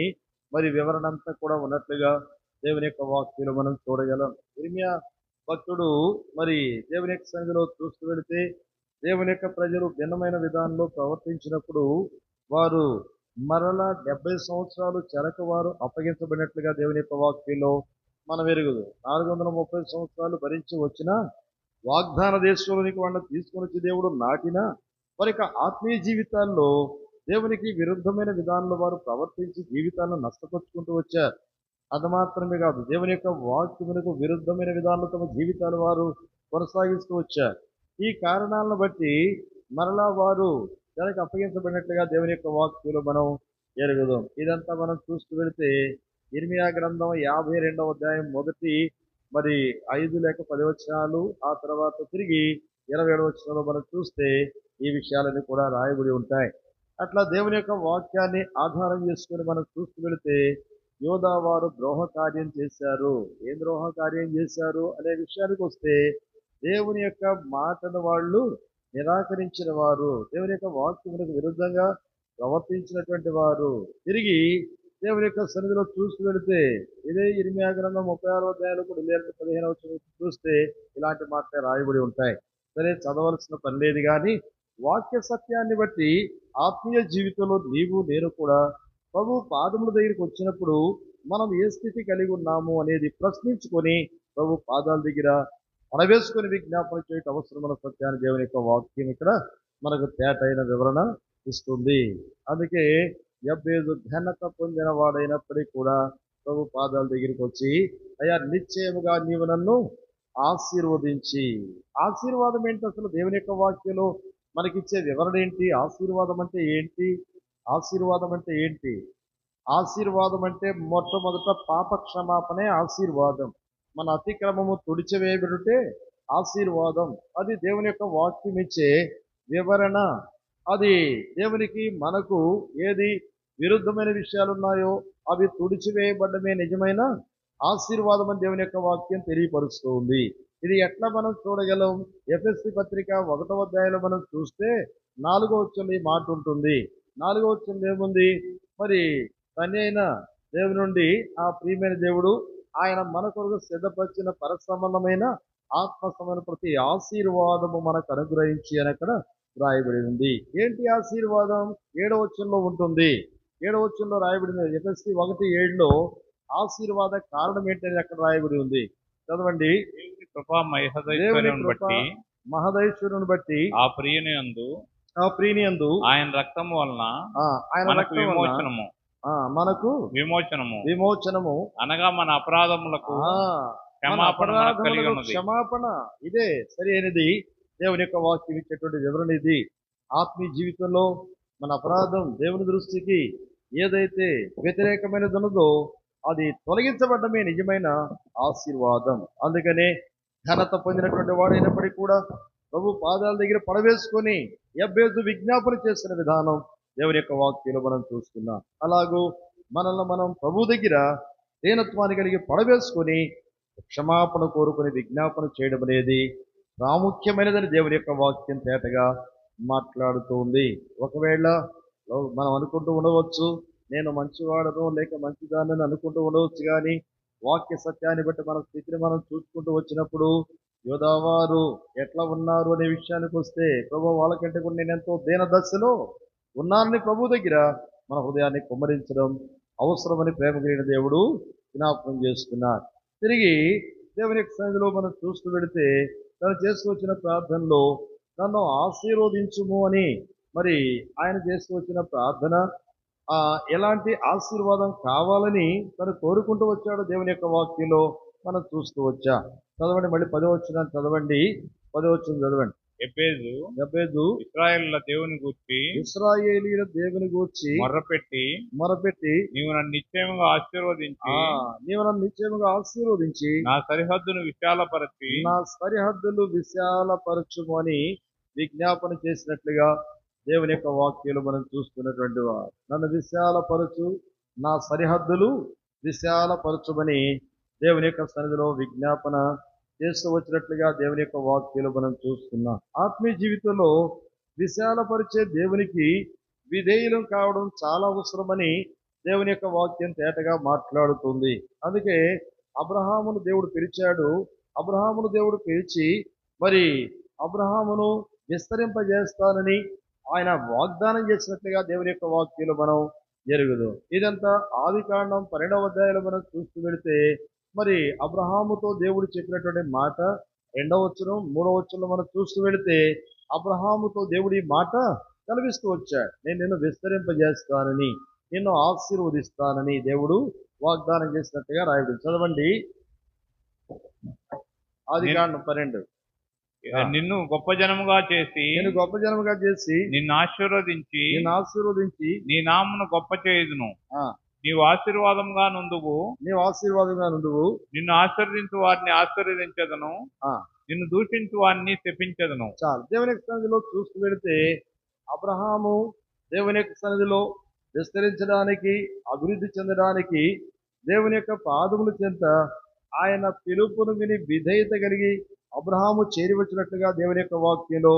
మరి వివరణ అంతా కూడా ఉన్నట్లుగా దేవుని యొక్క వాక్యంలో మనం చూడగలం. ఇర్మియా భక్తుడు మరి దేవుని యొక్క సన్నిధిలో చూస్తూ వెళితే దేవుని యొక్క ప్రజలు భిన్నమైన విధానంలో ప్రవర్తించినప్పుడు వారు మరలా 70 సంవత్సరాలు చెరకు వారు అప్పగించబడినట్లుగా దేవుని యొక్క వాక్యంలో మనం ఎరుగుదు. 430 సంవత్సరాలు భరించి వచ్చిన వాగ్దాన దేశంలోనికి వాళ్ళని తీసుకొని వచ్చి దేవుడు నాటిన వారి యొక్క ఆత్మీయ జీవితాల్లో దేవునికి విరుద్ధమైన విధానంలో వారు ప్రవర్తించి జీవితాలను నష్టపరుచుకుంటూ వచ్చారు. అది మాత్రమే కాదు, దేవుని యొక్క వాక్యమునకు విరుద్ధమైన విధానంలో తమ జీవితాలు వారు కొనసాగిస్తూ వచ్చారు. ఈ కారణాలను బట్టి మరలా వారు దానికి అప్పగించబడినట్లుగా దేవుని యొక్క వాక్యంలో మనం ఎరుగుదాం. ఇదంతా మనం చూస్తూ వెళితే ఇర్మియా గ్రంథం 52వ అధ్యాయం మొదటి మరి 5 లేక 10 వచనాలు, ఆ తర్వాత తిరిగి 27వ వచనంలో మనం చూస్తే ఈ విషయాలన్నీ కూడా రాయబడి ఉంటాయి. అట్లా దేవుని యొక్క వాక్యాన్ని ఆధారం చేసుకుని మనం చూస్తూ వెళితే యోధా వారు ద్రోహ కార్యం చేశారు. ఏం ద్రోహ కార్యం చేశారు అనే విషయానికి వస్తే దేవుని యొక్క మాటను వాళ్ళు నిరాకరించిన వారు, దేవుని యొక్క వాక్యములకు విరుద్ధంగా ప్రవర్తించినటువంటి వారు. తిరిగి దేవుని యొక్క సన్నిధిలో చూస్తూ వెళితే ఇదే ఇర్మియా గ్రంథం 36వ అధ్యాయంలో కూడా 15వ వచనం చూస్తే ఇలాంటి మాటలే రాయబడి ఉంటాయి. సరే, చదవలసిన పని లేదు, కానీ వాక్య సత్యాన్ని బట్టి ఆత్మీయ జీవితంలో నీవు నేను కూడా ప్రభు పాదముల దగ్గరికి వచ్చినప్పుడు మనం ఏ స్థితి కలిగి ఉన్నాము అనేది ప్రశ్నించుకొని ప్రభు పాదాల దగ్గర పడవేసుకొని విజ్ఞాపన చేయటం అవసరమైన సత్యాన్ని దేవుని యొక్క వాక్యం ఇక్కడ మనకు తేటైన వివరణ ఇస్తుంది. అందుకే యబ్బేజు ఘనత పొందిన వాడైనప్పటికీ కూడా ప్రభు పాదాల దగ్గరికి వచ్చి, అయ్యా నిశ్చయముగా నీవు నన్ను ఆశీర్వదించి. ఆశీర్వాదం ఏంటి అసలు? దేవుని యొక్క వాక్యంలో మనకిచ్చే వివరణ ఏంటి? ఆశీర్వాదం అంటే ఏంటి? ఆశీర్వాదం అంటే ఏంటి? ఆశీర్వాదం అంటే మొట్టమొదట పాప క్షమాపణే ఆశీర్వాదం. మన అతిక్రమము తుడిచివేయబడితే ఆశీర్వాదం. అది దేవుని యొక్క వాక్యం ఇచ్చే వివరణ. అది దేవునికి మనకు ఏది విరుద్ధమైన విషయాలు ఉన్నాయో అవి తుడిచివేయబడమే నిజమైన ఆశీర్వాదం అని దేవుని యొక్క వాక్యం తెలియపరుస్తూ ఉంది. ఇది ఎట్లా మనం చూడగలం? ఎఫెసీ పత్రిక 1వ అధ్యాయంలో మనం చూస్తే 4వ వచనంలో ఈ మాట ఉంటుంది. 4వ వచనంలో ఏముంది? మరి తండ్రి అయిన దేవుని నుండి ఆ ప్రియమైన దేవుడు ఆయన మన కొరకు సిద్ధపరిచిన పరసంబంధమైన ఆత్మ సంబంధమైన ప్రతి ఆశీర్వాదము మనకు అనుగ్రహించి అని అక్కడ రాయబడి ఉంది. ఏంటి ఆశీర్వాదం? 7వ వచనంలో ఉంటుంది. 7వ వచనంలో రాయబడింది. ఎఫెసీ 1:7లో ఆశీర్వాద కారణం ఏంటనేది అక్కడ రాయబడి ఉంది. చదవండి. దేవుని కృపా మహదైశ్వర్యమును బట్టి మహదైశ్వర్యమును బట్టి ఆ ప్రియుని యందు ఆ ప్రీనియందు ఆయన రక్తము వలన ఆయన మనకు రక్తం వలన, విమోచనము మనకు విమోచనము విమోచనము, అనగా మన అపరాధములకు మన క్షమాపణ మనకు కలిగి అపరాధములకు ఉన్నది. క్షమాపణ. ఇదే సరి అయినది దేవుని యొక్క వాక్యం ఇచ్చేటువంటి వివరణ ఇది. ఆత్మీయ జీవితంలో మన అపరాధం దేవుని దృష్టికి ఏదైతే వ్యతిరేకమైనది ఉన్నదో అది తొలగించబడమే నిజమైన ఆశీర్వాదం. అందుకనే ఘనత పొందినటువంటి వాడైనప్పటికీ కూడా ప్రభు పాదాల దగ్గర పడవేసుకొని యెబ్బేజు విజ్ఞాపన చేసిన విధానం దేవుని యొక్క వాక్యంలో మనం చూస్తున్నాం. అలాగూ మనల్ని మనం ప్రభు దగ్గర దీనత్వాన్ని కలిగి పడవేసుకొని క్షమాపణ కోరుకుని విజ్ఞాపన చేయడం అనేది ప్రాముఖ్యమైనదని దేవుని యొక్క వాక్యం తేటగా మాట్లాడుతూ ఉంది. ఒకవేళ మనం అనుకుంటూ ఉండవచ్చు, నేను మంచివాడను లేక మంచిదానని అనుకుంటూ ఉండవచ్చు, కానీ వాక్య సత్యాన్ని బట్టి మన స్థితిని మనం చూసుకుంటూ వచ్చినప్పుడు యోధావారు ఎట్లా ఉన్నారు అనే విషయానికి వస్తే, ప్రభు వాళ్ళకంటే కూడా నేను ఎంతో దీన దశలో ఉన్నానని ప్రభు దగ్గర మన హృదయాన్ని కుమ్మరించడం అవసరమని ప్రేమ కలిగిన దేవుడు జ్ఞాపకం చేస్తున్నారు. తిరిగి దేవుని యొక్క సన్నిధిలో మనం చూస్తూ వెళితే తను చేసుకొచ్చిన ప్రార్థనలో నన్ను ఆశీర్వదించుము అని మరి ఆయన చేసుకొచ్చిన ప్రార్థన ఎలాంటి ఆశీర్వాదం కావాలని తను కోరుకుంటూ వచ్చాడు దేవుని యొక్క వాక్యంలో మనం చూస్తూ వచ్చా. చదవండి, మళ్ళీ 10వ వచనం చదవండి. 10వ వచనం చదవండి. యెబ్బేజు ఇశ్రాయేలుల దేవుని గూర్చి ఇశ్రాయేలీయుల దేవుని గూర్చి మొరపెట్టి నీవు నన్ను నిశ్చయముగా ఆశీర్వదించి నీవు నన్ను నిశ్చయముగా ఆశీర్వదించి నా సరిహద్దును విశాలపరచి నా సరిహద్దులు విశాలపరచుము అని విజ్ఞాపన చేసినట్లుగా దేవుని యొక్క వాక్యాలు మనం చూస్తున్నటువంటి వారు. నన్ను విశాలపరచు, నా సరిహద్దులు విశాలపరచుమని దేవుని యొక్క సన్నిధిలో విజ్ఞాపన చేస్తూ వచ్చినట్లుగా దేవుని యొక్క వాక్యాలు మనం చూస్తున్నాం. ఆత్మీయ జీవితంలో విశాలపరిచే దేవునికి విధేయులం కావడం చాలా అవసరమని దేవుని యొక్క వాక్యం తేటగా మాట్లాడుతుంది. అందుకే అబ్రహామును దేవుడు పిలిచాడు. అబ్రహామును దేవుడు పిలిచి మరి అబ్రహామును విస్తరింపజేస్తానని ఆయన వాగ్దానం చేసినట్లుగా దేవుని యొక్క వాక్యాలు మనం ఎరుగుదు. ఇదంతా ఆదికాండం 12వ అధ్యాయంలో మనం చూస్తూ వెళితే మరి అబ్రహాముతో దేవుడు చెప్పినటువంటి మాట 2వ వచనం 3వ వచనంలో మనం చూస్తూ వెళితే అబ్రహాముతో దేవుడి మాట కనిపిస్తూ వచ్చాడు. నేను నిన్ను విస్తరింపజేస్తానని, నిన్ను ఆశీర్వదిస్తానని దేవుడు వాగ్దానం చేసినట్టుగా రాయబడింది. చదవండి, ఆదికాండం 12. నిన్ను గొప్ప జనముగా చేసి నేను గొప్ప జనముగా చేసి నిన్ను ఆశీర్వదించి నీ నామమును గొప్ప చేయుదును. నీవు ఆశీర్వాదంగా నుండువు నిన్ను ఆశీర్వదించు వారిని ఆశీర్వదించదను, నిన్ను దూషించు వారిని శపించదను. చాలు. దేవుని యొక్క సన్నిధిలో చూస్తూ వెళితే అబ్రహాము దేవుని యొక్క సన్నిధిలో విస్తరించడానికి, అభివృద్ధి చెందడానికి దేవుని యొక్క పాదముల చెంత ఆయన పిలుపును విని విధేయత కలిగి అబ్రహాము చేరి వచ్చినట్లుగా దేవుని యొక్క వాక్యంలో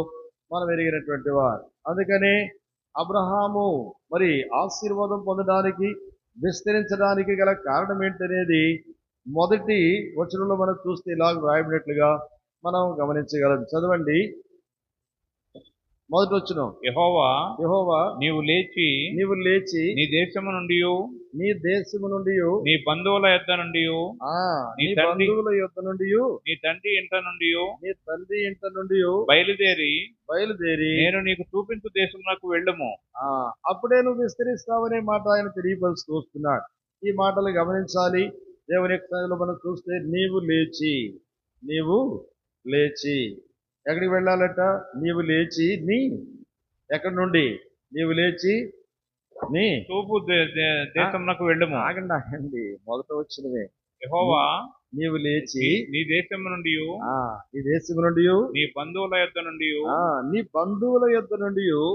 మనం ఎరిగినటువంటి వారు. అందుకనే అబ్రహాము మరి ఆశీర్వాదం పొందడానికి, విస్తరించడానికి గల కారణం ఏంటనేది మొదటి వచనంలో మనం చూస్తే ఇలాగ రాయబడినట్లుగా మనం గమనించగలం. చదవండి, మొదటి వచనం. యెహోవా నీవు లేచి నీ దేశము నుండి నీ బంధువుల యొద్ద నుండి నీ బంధువుల యొద్ద నుండి నీ తండ్రి ఇంట నుండి బయలుదేరి నేను నీకు చూపించు దేశమునకు వెళ్ళుము. అప్పుడే నువ్వు విస్తరిస్తావనే మాట ఆయన తెలియపరుస్తూ వస్తున్నాడు. ఈ మాటలు గమనించాలి. దేవుని యొక్క సన్నిధిలో మనం చూస్తే నీవు లేచి ఎక్కడికి వెళ్ళాలట? నీవు లేచి ఎక్కడి నుండి? నీవు లేచి చూపు దేశమునకు వెళ్ళుము. ఆగండి, మొదట వచ్చినవే. యెహోవా నీవు లేచి నీ దేశము నుండి నీ బంధువుల యొద్ద నుండి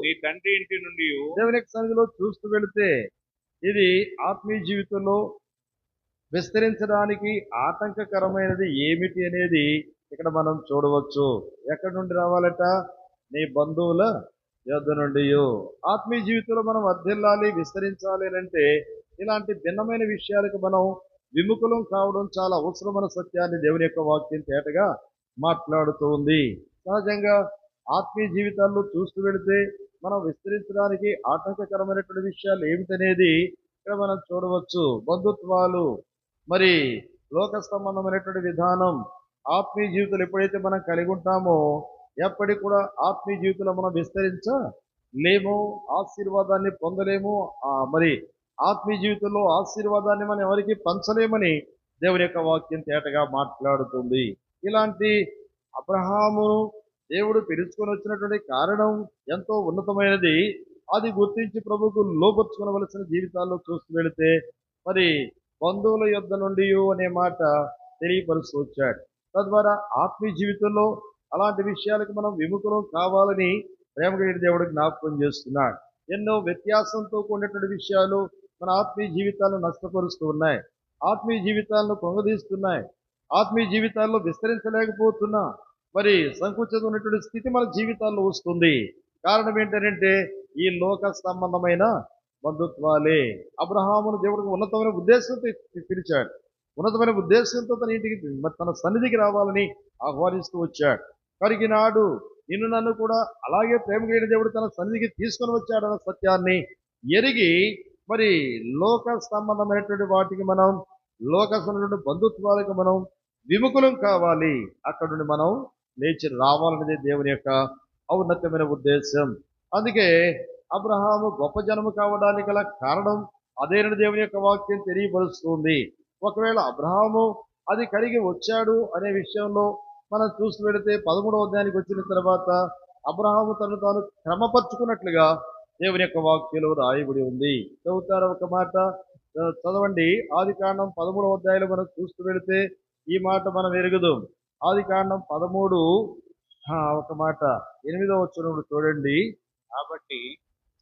నీ తండ్రి ఇంటి నుండి దేవుని యొక్క సన్నిధిలో చూస్తూ వెళితే ఇది ఆత్మీయ జీవితంలో విస్తరించడానికి ఆటంకకరమైనది ఏమిటి అనేది ఇక్కడ మనం చూడవచ్చు. ఎక్కడి నుండి రావాలట? నీ బంధువుల యొద్ద నుండి. ఆత్మీయ జీవితంలో మనం వర్ధిల్లాలి, విస్తరించాలి అంటే ఇలాంటి భిన్నమైన విషయాలకు మనం విముఖులం కావడం చాలా అవసరమైన సత్యాన్ని దేవుని యొక్క వాక్యం తేటగా మాట్లాడుతూ ఉంది. సహజంగా ఆత్మీయ జీవితాల్లో చూస్తూ వెళితే మనం విస్తరించడానికి ఆటంకకరమైనటువంటి విషయాలు ఏమిటనేది ఇక్కడ మనం చూడవచ్చు. బంధుత్వాలు, మరి లోక సంబంధమైనటువంటి విధానం. ఆత్మీయ జీవితంలో ఎప్పుడైతే మనం కలిగి ఉంటామో ఎప్పటికి కూడా ఆత్మీయ జీవితంలో మనం లేము, ఆశీర్వాదాన్ని పొందలేము. మరి ఆత్మీయ జీవితంలో ఆశీర్వాదాన్ని మనం ఎవరికి పంచలేమని దేవుని యొక్క వాక్యం తేటగా మాట్లాడుతుంది. ఇలాంటి అబ్రహామును దేవుడు పిలుచుకొని వచ్చినటువంటి కారణం ఎంతో ఉన్నతమైనది. అది గుర్తించి ప్రభువుకు లోపరుచుకోవలసిన జీవితాల్లో చూస్తూ వెళితే మరి బంధువుల యొద్ద నుండి అనే మాట తెలియపరుస్తూ వచ్చాడు. తద్వారా ఆత్మీయ జీవితంలో అలాంటి విషయాలకు మనం విముఖులం కావాలని ప్రేమ కలిగిన దేవుడు జ్ఞాపకం చేస్తున్నాడు. ఎన్నో వ్యత్యాసంతో కూడినటువంటి విషయాలు మన ఆత్మీయ జీవితాలను నష్టపరుస్తూ ఉన్నాయి, ఆత్మీయ జీవితాలను కృంగదీస్తున్నాయి, ఆత్మీయ జీవితాల్లో విస్తరించలేకపోతున్నా మరి సంకుచితం ఉన్నటువంటి స్థితి మన జీవితాల్లో వస్తుంది. కారణం ఏంటంటే ఈ లోక సంబంధమైన బంధుత్వాలే. అబ్రహామును దేవుడికి ఉన్నతమైన ఉద్దేశంతో పిలిచాడు, ఉన్నతమైన ఉద్దేశంతో తన ఇంటికి తన సన్నిధికి రావాలని ఆహ్వానిస్తూ వచ్చాడు. కరిగి నాడు నిన్ను నన్ను కూడా అలాగే ప్రేమ కలిగిన దేవుడు తన సన్నిధికి తీసుకొని వచ్చాడన్న సత్యాన్ని ఎరిగి మరి లోక సంబంధమైనటువంటి వాటికి మనం, లోక సంబంధమైన బంధుత్వాలకు మనం విముఖులం కావాలి. అక్కడ నుండి మనం లేచి రావాలనేది దేవుని యొక్క ఔన్నత్యమైన ఉద్దేశం. అందుకే అబ్రహాము గొప్ప జనము కావడానికి గల కారణం అదేనని దేవుని యొక్క వాక్యం తెలియపరుస్తుంది. ఒకవేళ అబ్రహాము అది కలిగి వచ్చాడు అనే విషయంలో మనం చూసి పెడితే 13వ అధ్యాయానికి వచ్చిన తర్వాత అబ్రహాము తను తాను క్రమపరుచుకున్నట్లుగా దేవుని యొక్క వాక్యంలో రాయబడి ఉంది. చదువుతారు ఒక మాట, చదవండి. ఆదికాండం 13వ అధ్యాయంలో మనం చూస్తూ వెళితే ఈ మాట మనం ఎరుగుదాం. ఆదికాండం 13 ఒక మాట 8వ వచనంలో చూడండి. కాబట్టి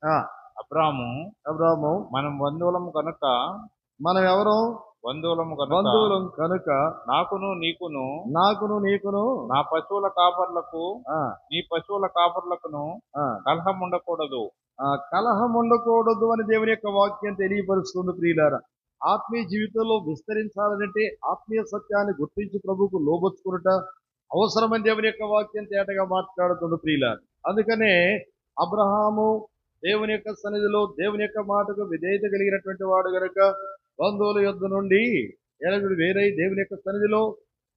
ఆ అబ్రాము మనం బంధువులము కనుక, మనం ఎవరు బంధువులము బంధువులం కనుక నాకును నీకును నా పశువుల కాపర్లకు నీ పశువుల కాపర్లకును కలహం ఉండకూడదు. కలహం ఉండకూడదు అని దేవుని యొక్క వాక్యం తెలియపరుస్తుంది. ప్రియులారా, ఆత్మీయ జీవితంలో విస్తరించాలంటే ఆత్మీయ సత్యాన్ని గుర్తించి ప్రభువుకు లోబొచ్చుకున్నట అవసరమని దేవుని యొక్క వాక్యం తేటగా మాట్లాడుతుంది. ప్రియులారా, అందుకనే అబ్రహాము దేవుని యొక్క సన్నిధిలో దేవుని యొక్క మాటకు విధేయత కలిగినటువంటి వాడు గనుక బంధువుల యొద్ద నుండి ఎలుగుడు వేరై దేవుని యొక్క సన్నిధిలో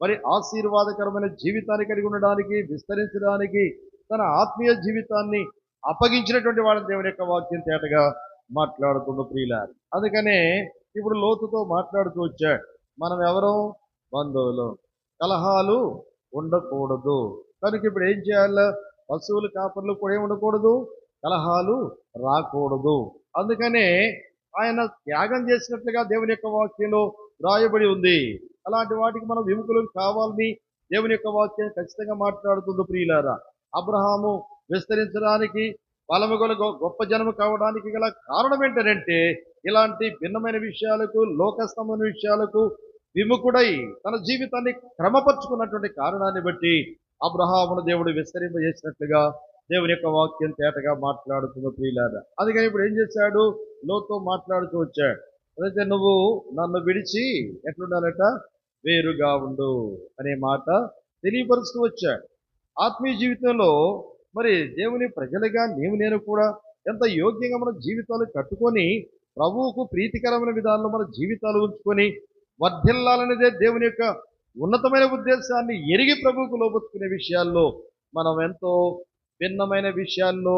మరి ఆశీర్వాదకరమైన జీవితాన్ని కలిగి ఉండడానికి, విస్తరించడానికి తన ఆత్మీయ జీవితాన్ని అప్పగించినటువంటి వాడిని దేవుని యొక్క వాక్యం తేటగా మాట్లాడుతుంది. ప్రియులారు, అందుకనే ఇప్పుడు లోతుతో మాట్లాడుతూ వచ్చాడు. మనం ఎవరో బంధువులు, కలహాలు ఉండకూడదు కనుక ఇప్పుడు ఏం చేయాలి? పశువుల కాపర్లు కూడా ఏమి ఉండకూడదు, కలహాలు రాకూడదు. అందుకనే ఆయన త్యాగం చేసినట్లుగా దేవుని యొక్క వాక్యంలో రాయబడి ఉంది. అలాంటి వాటికి మనం విముఖులు కావాలని దేవుని యొక్క వాక్యం ఖచ్చితంగా మాట్లాడుతుంది. ప్రియులారా, అబ్రహాము విస్తరించడానికి, బలము గల గొప్ప జనము కావడానికి గల కారణం ఏంటంటే ఇలాంటి భిన్నమైన విషయాలకు, లోకస్తమైన విషయాలకు విముఖుడై తన జీవితాన్ని క్రమపరుచుకున్నటువంటి కారణాన్ని బట్టి అబ్రహామును దేవుడు విస్తరింపజేసినట్లుగా దేవుని యొక్క వాక్యం తేటగా మాట్లాడుతున్న ప్రియులారా. అందుకని ఇప్పుడు ఏం చేశాడు? లోతో మాట్లాడుతూ వచ్చాడు. అదైతే నువ్వు నన్ను విడిచి ఎట్లుండాలట, వేరుగా ఉండు అనే మాట తెలియపరుస్తూ వచ్చాడు. ఆత్మీయ జీవితంలో మరి దేవుని ప్రజలుగా నేను కూడా ఎంత యోగ్యంగా మన జీవితాలు కట్టుకొని ప్రభువుకు ప్రీతికరమైన విధానంలో మన జీవితాలు ఉంచుకొని వర్ధిల్లాలనేదే దేవుని యొక్క ఉన్నతమైన ఉద్దేశాన్ని ఎరిగి ప్రభువుకు లోబొచ్చుకునే విషయాల్లో మనం ఎంతో భిన్నమైన విషయాల్లో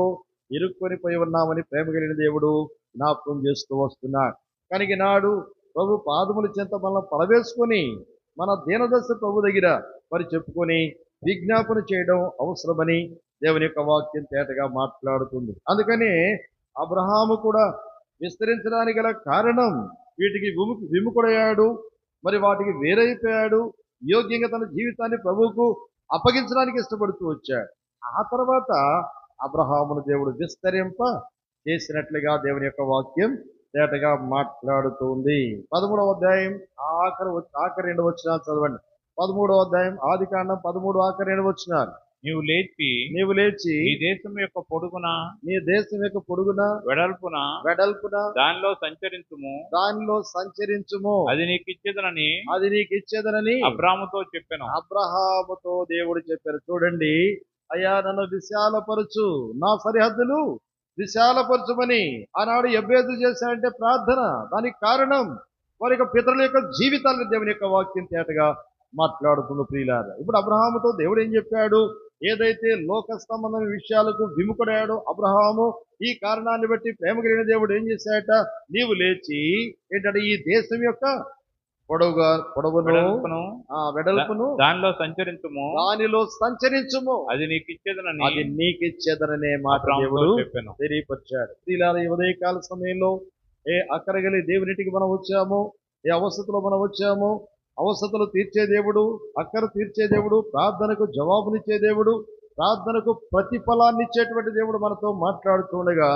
ఇరుక్కొని పోయి ఉన్నామని ప్రేమ కలిగిన దేవుడు జ్ఞాపకం చేస్తూ వస్తున్నాడు. కనుక నాడు ప్రభు పాదముల చెంత మనల్ని పడవేసుకొని మన దీనదశ ప్రభు దగ్గర మరి చెప్పుకొని విజ్ఞాపన చేయడం అవసరమని దేవుని యొక్క వాక్యం తేటగా మాట్లాడుతుంది. అందుకని అబ్రహాము కూడా విస్తరించడానికి గల కారణం వీటికి విముఖుడయ్యాడు, మరి వాటికి వేరైపోయాడు, యోగ్యంగా తన జీవితాన్ని ప్రభువుకు అప్పగించడానికి ఇష్టపడుతూ వచ్చాడు. ఆ తర్వాత అబ్రహామును దేవుడు విస్తరింప చేసినట్లుగా దేవుని యొక్క వాక్యం తేటగా మాట్లాడుతుంది. 13వ అధ్యాయం ఆఖరి 2 వచనాలు చదవండి. 13వ అధ్యాయం ఆదికాండం 13 ఆఖరి 2 వచనాలు. నీవు లేచి నీ దేశం యొక్క పొడుగున వెడల్పున దానిలో సంచరించుము అది నీకు ఇచ్చేదనని అబ్రాహాముతో చెప్పాను. అబ్రహాముతో దేవుడు చెప్పారు. చూడండి, అయ్యా నన్ను విశాలపరచు, నా సరిహద్దులు విశాలపరచుమని ఆనాడు ఎబ్బేదు చేశాడంటే ప్రార్థన. దానికి కారణం వారి యొక్క పితరుల యొక్క జీవితాలను దేవుని యొక్క వాక్యం తేటగా మాట్లాడుతున్న ప్రియులారా. ఇప్పుడు అబ్రహాముతో దేవుడు ఏం చెప్పాడు? ఏదైతే లోక సంబంధమైన విషయాలకు విముఖుడయ్యాడో అబ్రహాము, ఈ కారణాన్ని బట్టి ప్రేమ కలిగిన దేవుడు ఏం చేశాడట, నీవు లేచి ఏంటంటే ఈ దేశం యొక్క పొడవును వెడల్పును వెడల్పును దానిలో సంచరించుము, దానిలో సంచరించుము, అది నీకు ఇచ్చేదనని అది నీకిచ్చేదననే మాట అబ్రాహాముతో దేవుడు చెప్పాను. తెలియపరిచాడు. స్త్రీలాల ఈ ఉదయకాల సమయంలో ఏ అక్కరగలి దేవునిటికి మనం వచ్చాము, ఏ అవసరతలో మనం వచ్చాము, అవసరతలు తీర్చే దేవుడు, అక్కర తీర్చే దేవుడు, ప్రార్థనకు జవాబునిచ్చే దేవుడు, ప్రార్థనకు ప్రతిఫలాన్ని ఇచ్చేటువంటి దేవుడు మనతో మాట్లాడుతుండగా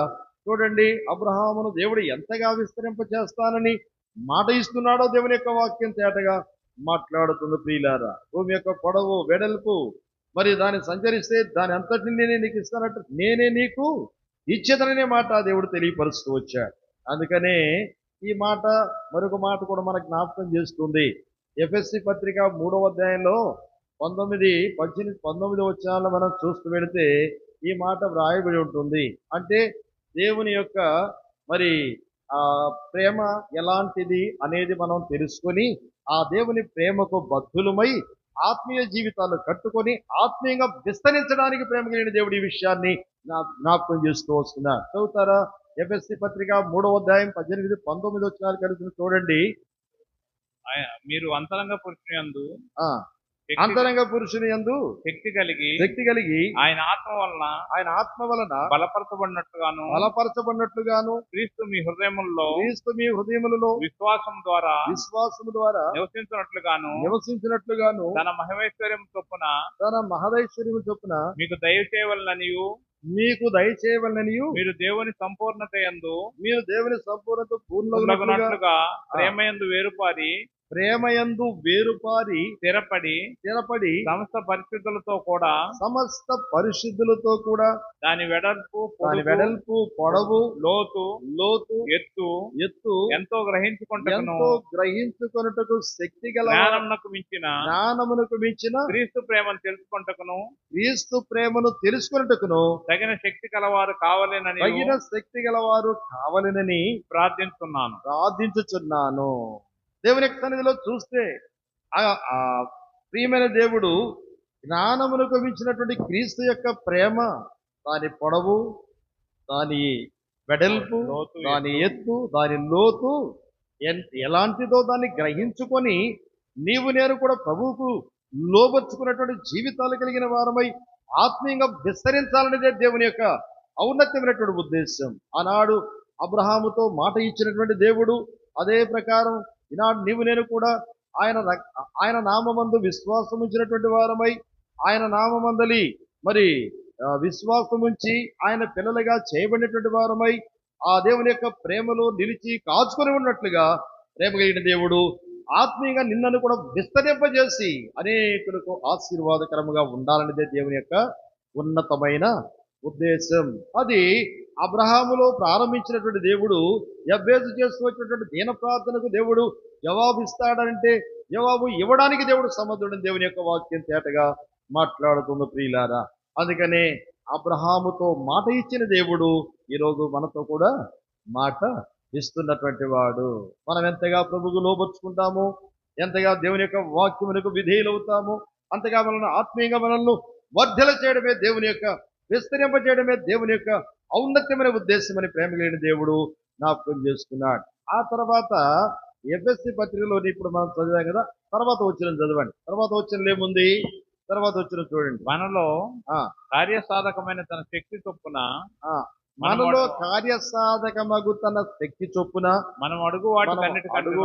చూడండి, అబ్రహామును దేవుడు ఎంతగా విస్తరింపచేస్తానని మాట ఇస్తున్నాడో దేవుని యొక్క వాక్యం తేటగా మాట్లాడుతుంది. ప్రియులారా, భూమి యొక్క పొడవు వెడల్పు మరి దాన్ని సంచరిస్తే దాని అంతటిని నేనే నీకు ఇస్తానట్టు, నేనే నీకు ఇచ్చేదననే మాట దేవుడు తెలియపరుస్తూ వచ్చాడు. అందుకనే ఈ మాట మరొక మాట కూడా మనకు జ్ఞాపకం చేస్తుంది. ఎఫెస్సి పత్రిక 3వ అధ్యాయంలో 19 వచనాలను మనం చూస్తూ వెళితే ఈ మాట వ్రాయబడి ఉంటుంది. అంటే దేవుని యొక్క మరి ప్రేమ ఎలాంటిది అనేది మనం తెలుసుకొని ఆ దేవుని ప్రేమకు బద్ధులమై ఆత్మీయ జీవితాలు కట్టుకొని ఆత్మీయంగా విస్తరించడానికి ప్రేమ కలిగిన దేవుడు ఈ విషయాన్ని జ్ఞాపకం చేస్తూ వస్తున్నారు. చదువుతారా? ఎఫెస్సి పత్రిక 3వ అధ్యాయం 18-19 వచనాలు కలిసి చూడండి. మీరు అంతరంగ పురుషుని యందు అంతరంగ పురుషుని యందు శక్తి కలిగి ఆయన ఆత్మ వలన బలపరచబడినట్లుగాను క్రీస్తు మీ హృదయములలో విశ్వాసము ద్వారా నివసించినట్లుగాను తన మహేశ్వర్యం చొప్పున మీకు దయచేయవలననియు మీరు దేవుని సంపూర్ణత పూర్ణులగునట్లుగా ప్రేమయందు వేరుపారి స్థిరపడి సమస్త పరిశుద్ధులతో కూడా దాని వెడల్పు పొడవు లోతు ఎత్తు ఎంతో గ్రహించుకొనుటకు శక్తి గల జ్ఞానమునకు మించిన క్రీస్తు ప్రేమను తెలుసుకొనుటకును తగిన శక్తి గలవారు కావాలనని ప్రార్థించుచున్నాను. దేవుని యొక్క సన్నిధిలో చూస్తే ప్రియమైన దేవుడు జ్ఞానమునకు మించినటువంటి క్రీస్తు యొక్క ప్రేమ, దాని పొడవు, దాని వెడల్పు, దాని ఎత్తు, దాని లోతు ఎలాంటిదో దాన్ని గ్రహించుకొని నీవు నేను కూడా ప్రభువుకు లోబర్చుకున్నటువంటి జీవితాలు కలిగిన వారమై ఆత్మీయంగా విస్తరించాలనేదే దేవుని యొక్క ఔన్నత్యమైనటువంటి ఉద్దేశం. ఆనాడు అబ్రహాముతో మాట ఇచ్చినటువంటి దేవుడు అదే ప్రకారం ఈనాడు నీవు నేను కూడా ఆయన నామమందు విశ్వాసం ఉంచినటువంటి వారమై ఆయన నామమందలి మరి విశ్వాసం ఉంచి ఆయన పిల్లలుగా చేయబడినటువంటి వారమై ఆ దేవుని యొక్క ప్రేమలో నిలిచి కాచుకొని ఉన్నట్లుగా ప్రేమ కలిగిన దేవుడు ఆత్మీయంగా నిన్నను కూడా విస్తరింపజేసి అనేకులకు ఆశీర్వాదకరముగా ఉండాలనేదే దేవుని యొక్క ఉన్నతమైన ఉద్దేశం. అది అబ్రహాములో ప్రారంభించినటువంటి దేవుడు యబ్బేజు చేస్తూ వచ్చినటువంటి దీన ప్రార్థనకు దేవుడు జవాబు ఇస్తాడంటే జవాబు ఇవ్వడానికి దేవుడు సమర్థుడని దేవుని యొక్క వాక్యం తేటగా మాట్లాడుతున్న ప్రియులారా. అందుకనే అబ్రహాముతో మాట ఇచ్చిన దేవుడు ఈరోజు మనతో కూడా మాట ఇస్తున్నటువంటి వాడు. మనం ఎంతగా ప్రభువుకు లోబర్చుకుంటాము, ఎంతగా దేవుని యొక్క వాక్యమునకు విధేయులవుతాము, అంతగా మనల్ని ఆత్మీయంగా మనల్ని వర్ధల చేయడమే దేవుని యొక్క విస్తరింప చేయడమే దేవుని యొక్క ఔన్నత్యమైన ఉద్దేశమని ప్రేమ కలిగిన దేవుడు జ్ఞాపకం చేసుకున్నాడు. ఆ తర్వాత ఎఫెస్సి పత్రికలోని ఇప్పుడు మనం చదివాం కదా, తర్వాత వచ్చిన చదవండి. తర్వాత వచ్చిన ఏముంది? తర్వాత వచ్చిన చూడండి. మనలో కార్యసాధకమైన తన శక్తి చొప్పున కార్యసాధకమగు తన శక్తి చొప్పున మనం అడుగు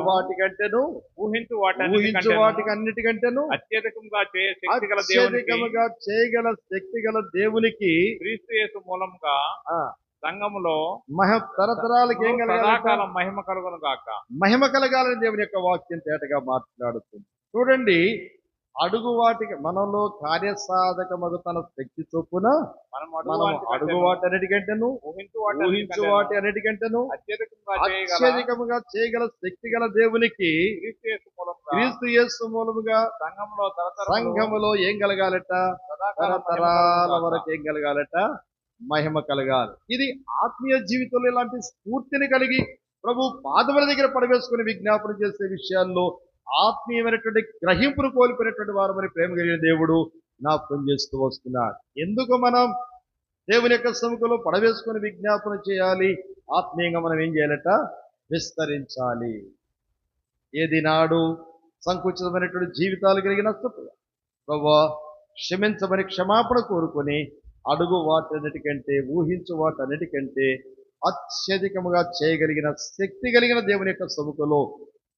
వాటికంటేను ఊహించు వాటికన్నిటికంటేను అత్యధికంగా చేయగల శక్తి గల దేవునికి క్రీస్తు యేసు మూలంగా సంఘములో తరతరాలకి ఏం కలగాలి? మహిమ కలగాలని దేవుని యొక్క వాక్యం తేటగా మాట్లాడుతుంది. చూడండి, మనలో కార్యసాధకమగు తన శక్తి చొప్పున మనం అడుగు వాటి అన్నిటికంటేను ఊహించు వాటి అన్నిటికంటేను అత్యధికముగా చేయగల శక్తి గల దేవునికి క్రీస్తు యేసు మూలముగా సంఘములో ఏం కలగాలట? తరతరాల వరకు ఏం కలగాలట? మహిమ కలగాలి. ఇది ఆత్మీయ జీవితంలో ఇలాంటి స్ఫూర్తిని కలిగి ప్రభు పాదముల దగ్గర పడవేసుకుని విజ్ఞాపన చేసే విషయాల్లో ఆత్మీయమైనటువంటి గ్రహింపును కోల్పోయినటువంటి వారు మరి ప్రేమ కలిగిన దేవుడు జ్ఞాపకం చేస్తూ వస్తున్నాడు. ఎందుకు మనం దేవుని యొక్క సముఖంలో పడవేసుకొని విజ్ఞాపన చేయాలి? ఆత్మీయంగా మనం ఏం చేయాలట? విస్తరించాలి. ఏది నాడు సంకుచితమైనటువంటి జీవితాలు కలిగి నష్టపోయారు. ప్రభువా క్షమించమని క్షమాపణ కోరుకొని అడుగు వాటన్నిటికంటే, ఊహించు వాటన్నిటికంటే అత్యధికముగా చేయగలిగిన శక్తి కలిగిన దేవుని యొక్క సముఖంలో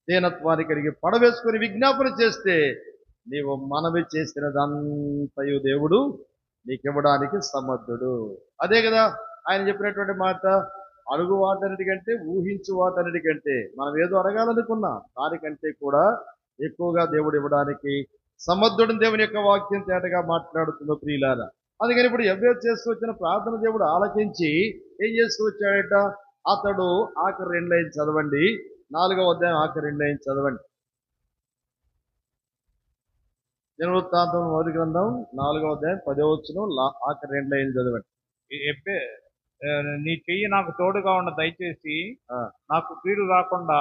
దీనత్వాన్ని కలిగి పడవేసుకొని విజ్ఞాపన చేస్తే నీవు మనవి చేసినదంతయు దేవుడు నీకివ్వడానికి సమర్థుడు. అదే కదా ఆయన చెప్పినటువంటి మాట. అడుగు వాటన్నిటికంటే, ఊహించు వాటన్నిటికంటే, మనం ఏదో అడగాలనుకున్నాం దానికంటే కూడా ఎక్కువగా దేవుడు ఇవ్వడానికి సమర్థుడిని దేవుని యొక్క వాక్యం తేటగా మాట్లాడుతున్న ప్రియులారా. అందుకని ఇప్పుడు ఎవ్వరు చేస్తూ వచ్చిన ప్రార్థన దేవుడు ఆలకించి ఏం చేస్తూ వచ్చాడట? అతడు ఆఖరి 2 లైన్ చదవండి, 4వ అధ్యాయం ఆఖరి 2 లైన్ చదవండి. దినవృత్తాంతం మొదటి గ్రంథం 4వ అధ్యాయం 10వ వచనం ఆఖరి 2 లైన్ చదవండి. ఎబ్బే నీ చెయ్యి నాకు తోడుగా ఉన్న దయచేసి ఆ, నాకు కీడు రాకుండా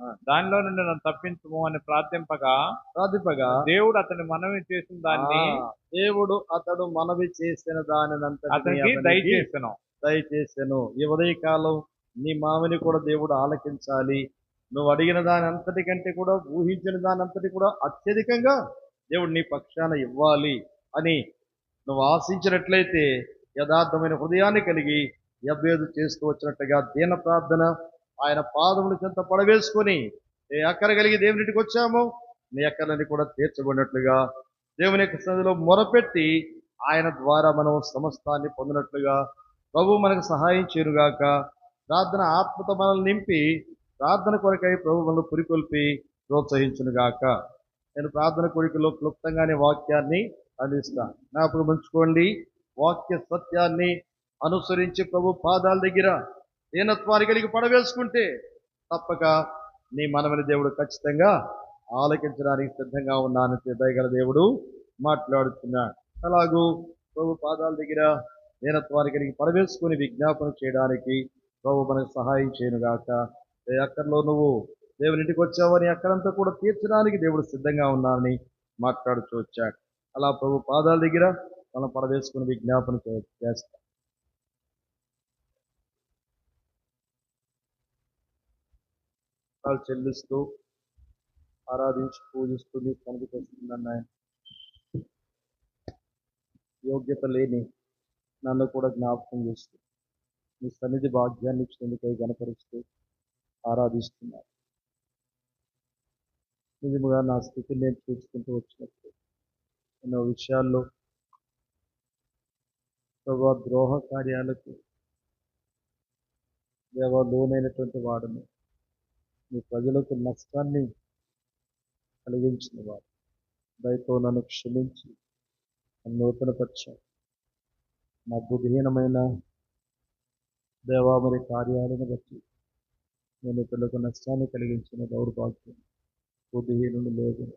ఆ. దానిలో నుండి నన్ను తప్పించుము అని ప్రార్థింపగా ప్రార్థింపగా దేవుడు అతని మనవి చేసిన దాన్ని దేవుడు అతడు మనవి చేసిన దానినంతటినీ అతనికి అతనికి దయచేసెను. దయచేసెను. ఈ ఉదయకాలం నీ మామని కూడా దేవుడు ఆలకించాలి. నువ్వు అడిగిన దాని అంతటికంటే కూడా, ఊహించిన దాని అంతటి కూడా అత్యధికంగా దేవుడు నీ పక్షాన ఇవ్వాలి అని నువ్వు ఆశించినట్లయితే యథార్థమైన హృదయాన్ని కలిగి యబ్బేదు చేస్తూ వచ్చినట్టుగా దీన ప్రార్థన ఆయన పాదముల చెంత పడవేసుకొని ఏ అక్కర కలిగి దేవునింటికి వచ్చామో నీ అక్కర్లని కూడా తీర్చబడినట్లుగా దేవుని యొక్క సన్నిధిలో మొరపెట్టి ఆయన ద్వారా మనం సమస్తాన్ని పొందినట్లుగా ప్రభు మనకు సహాయం చేరుగాక. ప్రార్థన ఆత్మతో మనల్ని నింపి ప్రార్థన కొరకై ప్రభు మనల్ని పురికొల్పి ప్రోత్సహించునుగాక. నేను ప్రార్థన కోరికలో క్లుప్తంగానే వాక్యాన్ని అందిస్తాను. జ్ఞాపకం ఉంచుకోండి, వాక్య సత్యాన్ని అనుసరించి ప్రభు పాదాల దగ్గర దీనత్వాన్ని కలిగి పడవేసుకుంటే తప్పక నీ మనమని దేవుడు ఖచ్చితంగా ఆలకించడానికి సిద్ధంగా ఉన్నానని దయగల దేవుడు మాట్లాడుతున్నాడు. అలాగూ ప్రభు పాదాల దగ్గర దీనత్వాన్ని కలిగి పడవేసుకుని విజ్ఞాపన చేయడానికి ప్రభు మనకు సహాయం చేయనుగాక. ఏ అక్కర్లో నువ్వు దేవుని ఇంటికి వచ్చావని అక్కడంతా కూడా తీర్చడానికి దేవుడు సిద్ధంగా ఉన్నానని మాట్లాడుతూ వచ్చాడు. అలా ప్రభు పాదాల దగ్గర మనం పడవేసుకుని విజ్ఞాపన చేస్తాం. చెల్లిస్తూ ఆరాధించి పూజిస్తూ నీ సన్నిధికి వస్తుందన్న ఆయన. యోగ్యత లేని నన్ను కూడా జ్ఞాపకం చేస్తూ నీ సన్నిధి భాగ్యాన్ని ఇచ్చినందుకై గణపరుస్తూ ఆరాధిస్తున్నాను. నిజముగా నా స్థితిని నేను చూసుకుంటూ వచ్చినప్పుడు ఎన్నో విషయాల్లో ప్రభు ద్రోహ కార్యాలకు లోనైనటువంటి వాడును. మీ ప్రజలకు నష్టాన్ని కలిగించిన వాడు దయతో నన్ను క్షమించి నన్ను నూతనపరిచాడు. నా బుద్ధిహీనమైన దేవామరి కార్యాలను బట్టి నేను ఇతరులకు నష్టాన్ని కలిగించిన దౌర్భాగ్యం బుద్ధిహీనుడు లేదు.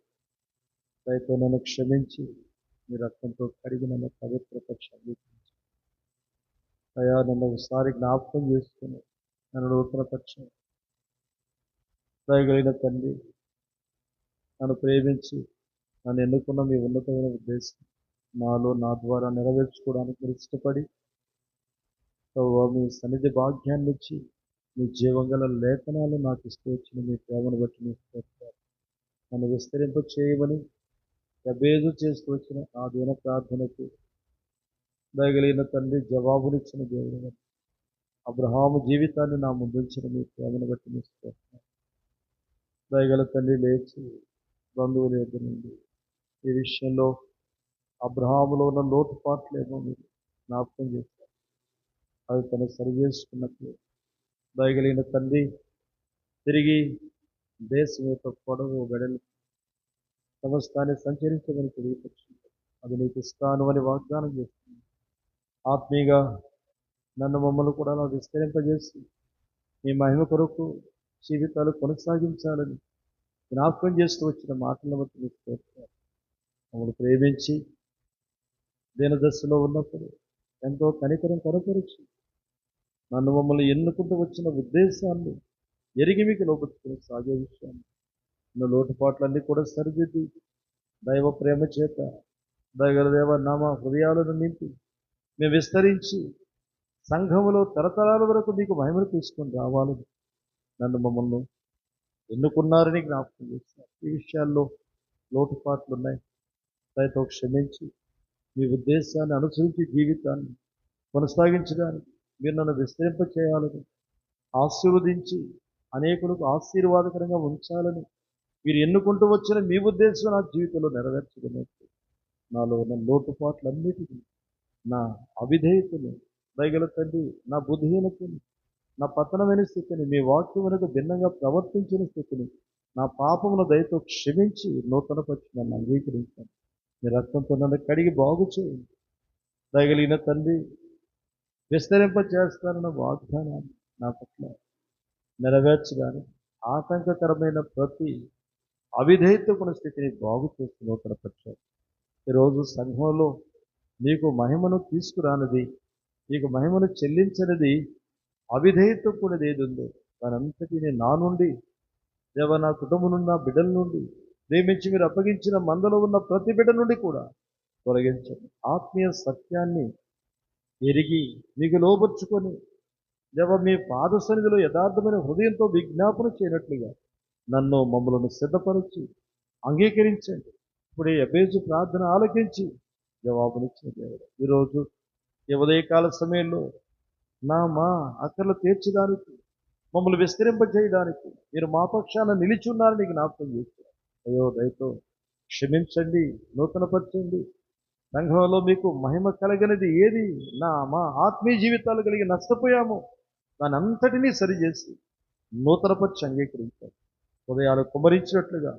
దయతో నన్ను క్షమించి మీ రక్తంతో కడిగి నన్ను పవిత్రపరిచి అయా నన్ను ఒకసారి జ్ఞాపకం చేసుకుని నన్ను నూతనపరిచాను. దయగలిగిన తండ్రి, నన్ను ప్రేమించి నన్ను ఎన్నుకున్న మీ ఉన్నతమైన ఉద్దేశం నాలో నా ద్వారా నెరవేర్చుకోవడానికి మీరు ఇష్టపడి మీ సన్నిధి భాగ్యాన్ని ఇచ్చి మీ జీవంగల లేఖనాలు నాకు ఇస్తూ వచ్చిన మీ ప్రేమను బట్టి మీరు నన్ను విస్తరింప చేయమని యబ్బేదు చేస్తూ వచ్చిన ఆ దీన ప్రార్థనకు దయగలిగిన తండ్రి జవాబునిచ్చిన దేవుడు అబ్రహాము జీవితాన్ని నా ముందుంచిన మీ ప్రేమను బట్టి మీరు దయగల తండ్రి లేచి బంధువుల ఎదురు నుండి ఈ విషయంలో అబ్రహాములో ఉన్న లోటుపాట్లేమో మీరు జ్ఞాపకం చేస్తారు. అది తను సరి చేసుకున్నట్లు దయగలిగిన తండ్రి తిరిగి దేశం యొక్క పొడవు వెడలు సమస్తాన్ని సంచరించమని తెలియపరిచింది. అది నీకు ఇస్తాను అని వాగ్దానం చేస్తుంది. ఆత్మీయంగా నన్ను మమ్మల్ని కూడా అలా విస్తరింపజేసి మీ మహిమ కొరకు జీవితాలు కొనసాగించాలని జ్ఞాపకం చేస్తూ వచ్చిన మాటలను బట్టి మీకు కోరుతారు. మమ్మల్ని ప్రేమించి దీనదశలో ఉన్నప్పుడు ఎంతో కనికరం కనపరిచి నన్ను మమ్మల్ని ఎన్నుకుంటూ వచ్చిన ఉద్దేశాన్ని ఎరిగి మీకు లోపరుచుకుని సాగే విషయాన్ని లోటుపాట్లన్నీ కూడా సరిదిద్ది దైవ ప్రేమ చేత దయగల దేవ నామ హృదయాలను నింపి మేము విస్తరించి సంఘములో తరతరాల వరకు నీకు మహిమను తీసుకొని రావాలని నన్ను మమ్మల్ని ఎన్నుకున్నారని జ్ఞాపకం చేస్తారు. ఈ విషయాల్లో లోటుపాట్లు ఉన్నాయి, దయతో క్షమించి మీ ఉద్దేశాన్ని అనుసరించి జీవితాన్ని కొనసాగించడానికి మీరు నన్ను విస్తరింప చేయాలని, ఆశీర్వదించి అనేకులకు ఆశీర్వాదకరంగా ఉంచాలని మీరు ఎన్నుకుంటూ వచ్చిన మీ ఉద్దేశం నా జీవితంలో నెరవేర్చగలిగినట్టు నాలో ఉన్న లోటుపాట్లన్నిటికీ, నా అవిధేయతను, దయగల తండ్రి నా బుద్ధిహీనతను, నా పతనమైన స్థితిని, మీ వాక్యమునకు భిన్నంగా ప్రవర్తించిన స్థితిని, నా పాపమును దయతో క్షమించి నూతనపరిచి నన్ను అంగీకరించాను. మీ రక్తంతో నన్ను కడిగి బాగు చేయండి. దయగలిగిన తండ్రి, విస్తరింప చేస్తానన్న వాగ్దానాన్ని నా పట్ల నెరవేర్చడానికి ఆటంకకరమైన ప్రతి అవిధేయతకున్న స్థితిని బాగు చేసి నూతనపరిచారు. ఈరోజు సంఘంలో నీకు మహిమను తీసుకురానిది, నీకు మహిమను చెల్లించనిది, అవిధేయత కూడది ఏది ఉందో దానంతటిని నా నుండి, దేవ నా కుటుంబం నుండి, నా బిడ్డల నుండి, ప్రేమించి మీరు అప్పగించిన మందలో ఉన్న ప్రతి బిడ్డ నుండి కూడా తొలగించండి. ఆత్మీయ సత్యాన్ని ఎరిగి మీకు లోబర్చుకొని, దేవ మీ పాద సన్నిధిలో యథార్థమైన హృదయంతో విజ్ఞాపన చేయనట్లుగా నన్ను మమ్మలను సిద్ధపరిచి అంగీకరించండి. ఇప్పుడే అబేజు ప్రార్థన ఆలకించి జవాబునిచ్చిన దేవుడు ఈరోజు ఈ ఉదయకాల సమయంలో మా అక్కర్లు తీర్చడానికి, మమ్మల్ని విస్తరింపజేయడానికి మీరు మా పక్షాన నిలిచి ఉన్నారని జ్ఞాపకం చేశారు. అయ్యో దయతో క్షమించండి, నూతనపరచండి. సంఘంలో మీకు మహిమ కలగనిది ఏది, మా ఆత్మీయ జీవితాలు కలిగి నష్టపోయాము, దాని అంతటినీ సరిచేసి నూతనపరిచి అంగీకరించారు. ఉదయాలు కుమరించినట్లుగా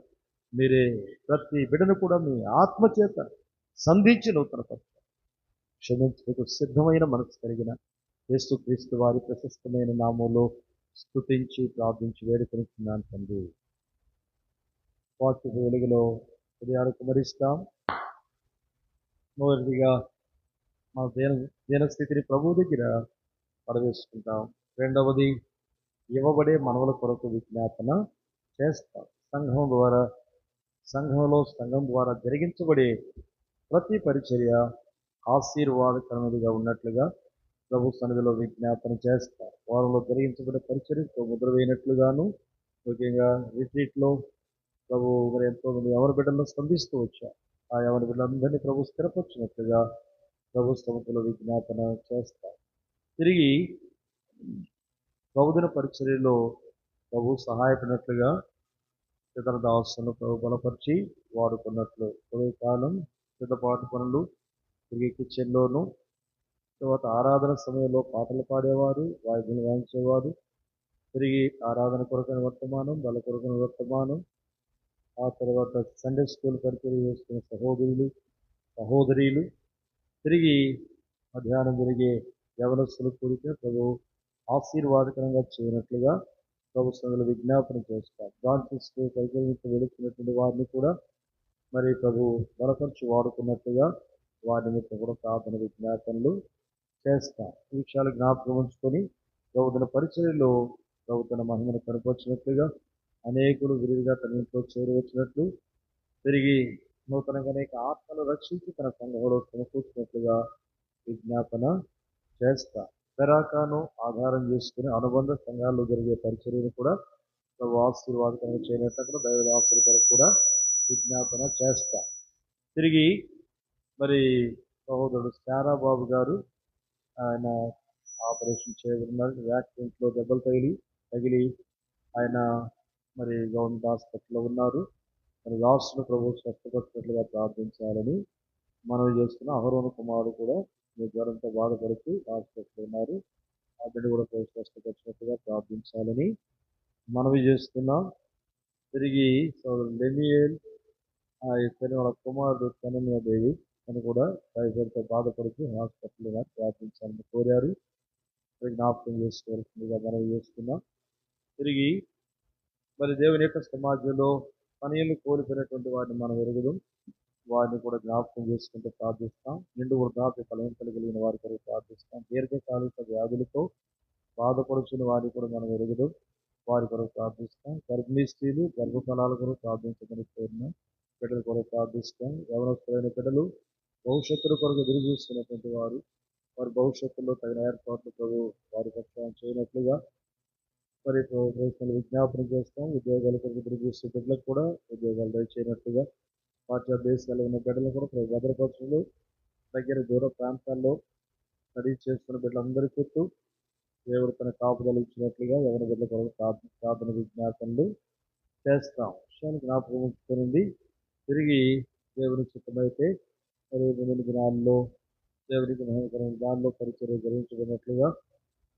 మీరే ప్రతి బిడ్డను కూడా మీ ఆత్మ చేత సంధించి నూతనపరిచారు. క్షమించుటకు సిద్ధమైన మనసు కలిగిన యేసుక్రీస్తు వారి ప్రశస్తమైన నామంలో స్తుతించి ప్రార్థించి వేడుకొనిస్తున్నాను తండ్రి. వాక్య వెలుగులో ఉదయాలు కుమరిస్తాం. మొదటిగా మా దీనస్థితిని ప్రభువు దగ్గర పడవేసుకుంటాం. రెండవది, ఇవ్వబడే మనవుల కొరకు విజ్ఞాపన చేస్తాం. సంఘం ద్వారా జరిగించబడే ప్రతి పరిచర్య ఆశీర్వాదకరమైనదిగా ఉన్నట్లుగా ప్రభు సన్నిధిలో విజ్ఞాపన చేస్తాం. వారంలో జరిగించబడే పరిచర్యతో ముద్ర వేయనట్లుగాను, ముఖ్యంగా రిట్రీట్లో ప్రభు మరి ఎంతోమంది ఎవరి బిడ్డలను స్పందిస్తూ వచ్చారు. ఆ ఎవరి బిడ్డలందరినీ ప్రభు స్థిరపరిచినట్లుగా ప్రభు సముద్రంలో విజ్ఞాపన చేస్తాం. తిరిగి ప్రభుదిన పరిచర్యలో ప్రభు సహాయపడినట్లుగా ఇతర దాసులను ప్రభు బలపరిచి వాడుకున్నట్లు ఉదయకాలం సిద్ధపాటు పనులు, తిరిగి కిచెన్లోను, తర్వాత ఆరాధన సమయంలో పాటలు పాడేవారు, వాయిద్యం వాయించేవారు, తిరిగి ఆరాధన కొరకైన వర్తమానం, బల కొరకైన వర్తమానం, ఆ తర్వాత సండే స్కూల్ పరిచర్య చేసుకునే సహోదరీలు, తిరిగి మధ్యాహ్నం జరిగే యవనస్తులు కూడితే ప్రభు ఆశీర్వాదకరంగా చేయనట్లుగా ప్రభు సన్నిధిలో విజ్ఞాపన చేస్తాం. బ్రాంచెస్ పరిచర్యకు వెళుతున్నటువంటి వారిని కూడా మరి ప్రభు బలపరిచి వాడుకున్నట్లుగా వారి నిమిత్తం కూడా ప్రార్థన విజ్ఞాపనలు చేస్తాం. ఈ విషయాలు జ్ఞాపకం ఉంచుకొని ప్రభుత్వ పరిచర్యలో ప్రభుత్వ మహిమను కనపరిచినట్లుగా అనేకులు విరివిగా తన ఇంట్లో చేరవచ్చినట్లు, తిరిగి నూతనంగా అనేక ఆత్మలు రక్షించి తన సంఘంలో సమకూర్చినట్లుగా విజ్ఞాపన చేస్తా. పెరాకాను ఆధారం చేసుకుని అనుబంధ సంఘాల్లో జరిగే పరిచర్యను కూడా ప్రభు ఆశీర్వాదకరంగా చేయనట్లు దైవ ఆశీర్వాదం కూడా విజ్ఞాపన చేస్తా. తిరిగి మరి సహోదరుడు శారాబాబు గారు, ఆయన ఆపరేషన్ చేయబడినారు. యాక్సిడెంట్లో దెబ్బలు తగిలి ఆయన మరి గవర్నమెంట్ హాస్పిటల్లో ఉన్నారు. మరి లాస్ట్ను ప్రభు స్వస్థపరిచినట్లుగా ప్రార్థించాలని మనవి చేస్తున్న అహరోను కుమారుడు కూడా మీ జ్వరంతో బాధపడుతూ హాస్పిటల్లో ఉన్నారు. ఆ బిడ్డ కూడా ప్రభు స్వస్థపరిచినట్లుగా ప్రార్థించాలని మనవి చేస్తున్నాం. తిరిగి సోదరుడు లెమియేల్, వాళ్ళ కుమారుడు కనన్యాదేవి అని కూడా టైఫాయిడ్తో బాధపడుతూ హాస్పిటల్లో ప్రార్థించాలని కోరారు. జ్ఞాపకం చేసుకోవాల్సిందిగా మనవి చేస్తున్నాం. తిరిగి మరి దేవుని యొక్క సమాజంలో పనిలు కోల్పోయినటువంటి వారిని మనం ఎరుగుదాం, వారిని కూడా జ్ఞాపకం చేసుకుంటూ ప్రార్థిస్తాం. నిండు వృద్ధాప్య ఫలం కలిగిన వారి కొరకు ప్రార్థిస్తాం. దీర్ఘకాలిక వ్యాధులతో బాధపడుచున్న వారిని కూడా మనం ఎరుగుదాం, వారి కొరకు ప్రార్థిస్తాం. గర్భిణీ స్త్రీలు గర్భఫలాల కొరకు ప్రార్థించమని కోరినాం. బిడ్డల కొరకు ప్రార్థిస్తాం. యవనస్తులైన బిడ్డలు భవిష్యత్తుల కొరకు ఎదురు చూస్తున్నటువంటి వారు వారి భవిష్యత్తులో తగిన ఏర్పాట్లు ప్రభు వారి పక్షాన చేయనట్లుగా మరి ప్రయత్నాలు విజ్ఞాపనం చేస్తాం. ఉద్యోగాల కొరకు ఎదురు చూసే బిడ్డలకు కూడా ఉద్యోగాలు దయచేయనట్లుగా పాశ్చాత్య దేశాల్లో ఉన్న బిడ్డలు కూడా ప్రభు భద్రపరచులు దగ్గర దూర ప్రాంతాల్లో స్టడీ చేస్తున్న బిడ్డలందరి చుట్టూ దేవుడు తన కాపుదలు ఇచ్చినట్లుగా ఎవరి బిడ్డల కొరకు ప్రార్థన విజ్ఞాపనలు చేస్తాం. విషయాన్ని జ్ఞాపకం ఉంచుకుని తిరిగి దేవుని చిత్తమైతే మరి ముందు దినాల్లో దేవునికి మహిమకరమైన దానిలో పరిచర్య గ్రహించబడినట్లుగా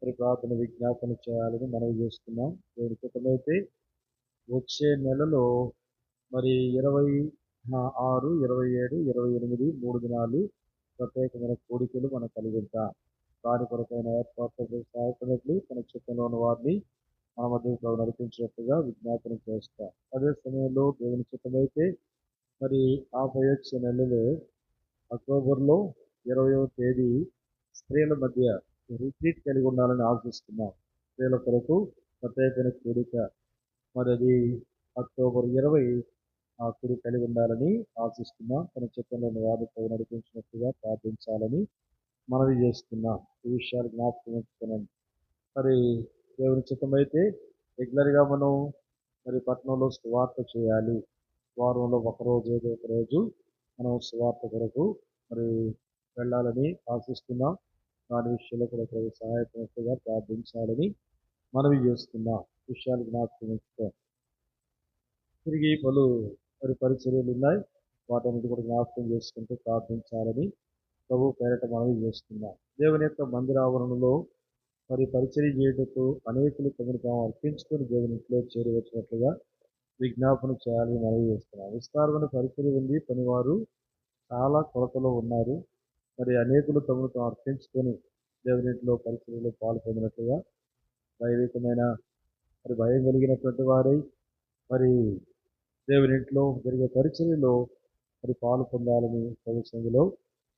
మరి ప్రార్థన విజ్ఞాపన చేయాలని మనవి చేస్తున్నాం. దేవుని చిత్తమైతే వచ్చే నెలలో మరి 26, 27, 28 3 దినాలు ప్రత్యేకమైన కోడికలు మనం కలిగి ఉంటాం. దాని కొరకైన ఏర్పాట్లకు సహాయపడినట్లు తన చిత్తంలో ఉన్న వారిని మన మధ్య నడిపించినట్టుగా విజ్ఞాపనం చేస్తాం. అదే సమయంలో దేవుని చిత్తమైతే మరి వచ్చే నెలలో అక్టోబర్లో 20వ తేదీ స్త్రీల మధ్య రిట్రీట్ కలిగి ఉండాలని ఆశిస్తున్నాం. స్త్రీల కొరకు ప్రత్యేకమైన కూడిక మరి అది అక్టోబర్ 20 ఆ కూడిక కలిగి ఉండాలని ఆశిస్తున్నాం. తన చిత్తంలోని వారితో నడిపించినట్టుగా ప్రార్థించాలని మనవి చేస్తున్నాం. ఈ విషయాలు జ్ఞాపకం ఉంచుకున్నాను. మరి దేవుని చిత్తమైతే రెగ్యులర్గా మనం మరి పట్టణంలో సువార్త చేయాలి. వారంలో ఒకరోజు ఏదో ఒక రోజు మనం సువార్త కొరకు మరి వెళ్ళాలని ఆశిస్తున్నాం. దాని విషయంలో కూడా సహాయపడినట్టుగా ప్రార్థించాలని మనవి చేస్తున్నాం. విషయాలు జ్ఞాపకం ఉంచుకో. తిరిగి పలు మరి పరిచర్యలు ఉన్నాయి. వాటన్నిటి కూడా జ్ఞాపకం చేసుకుంటూ ప్రార్థించాలని ప్రభు పేరట మనవి చేస్తున్నాం. దేవుని యొక్క మందిర ఆవరణలో మరి పరిచర్య చేయటకు అనేకులు తమను తాము అర్పించుకొని దేవుని ఇంట్లో చేరి వచ్చినట్లుగా విజ్ఞాపన చేయాలని మనవి చేస్తున్నాం. విస్తారమైన పరిచర్య ఉంది. పనివారు చాలా కొరతలో ఉన్నారు. మరి అనేకులు తమను తాము అర్పించుకొని దేవుని ఇంట్లో పరిచర్యలో పాల్పొందినట్లుగా దైవికమైన మరి భయం కలిగినటువంటి వారై మరి దేవుని ఇంట్లో జరిగే పరిచర్యలో మరి పాలు పొందాలని ప్రభుత్వంలో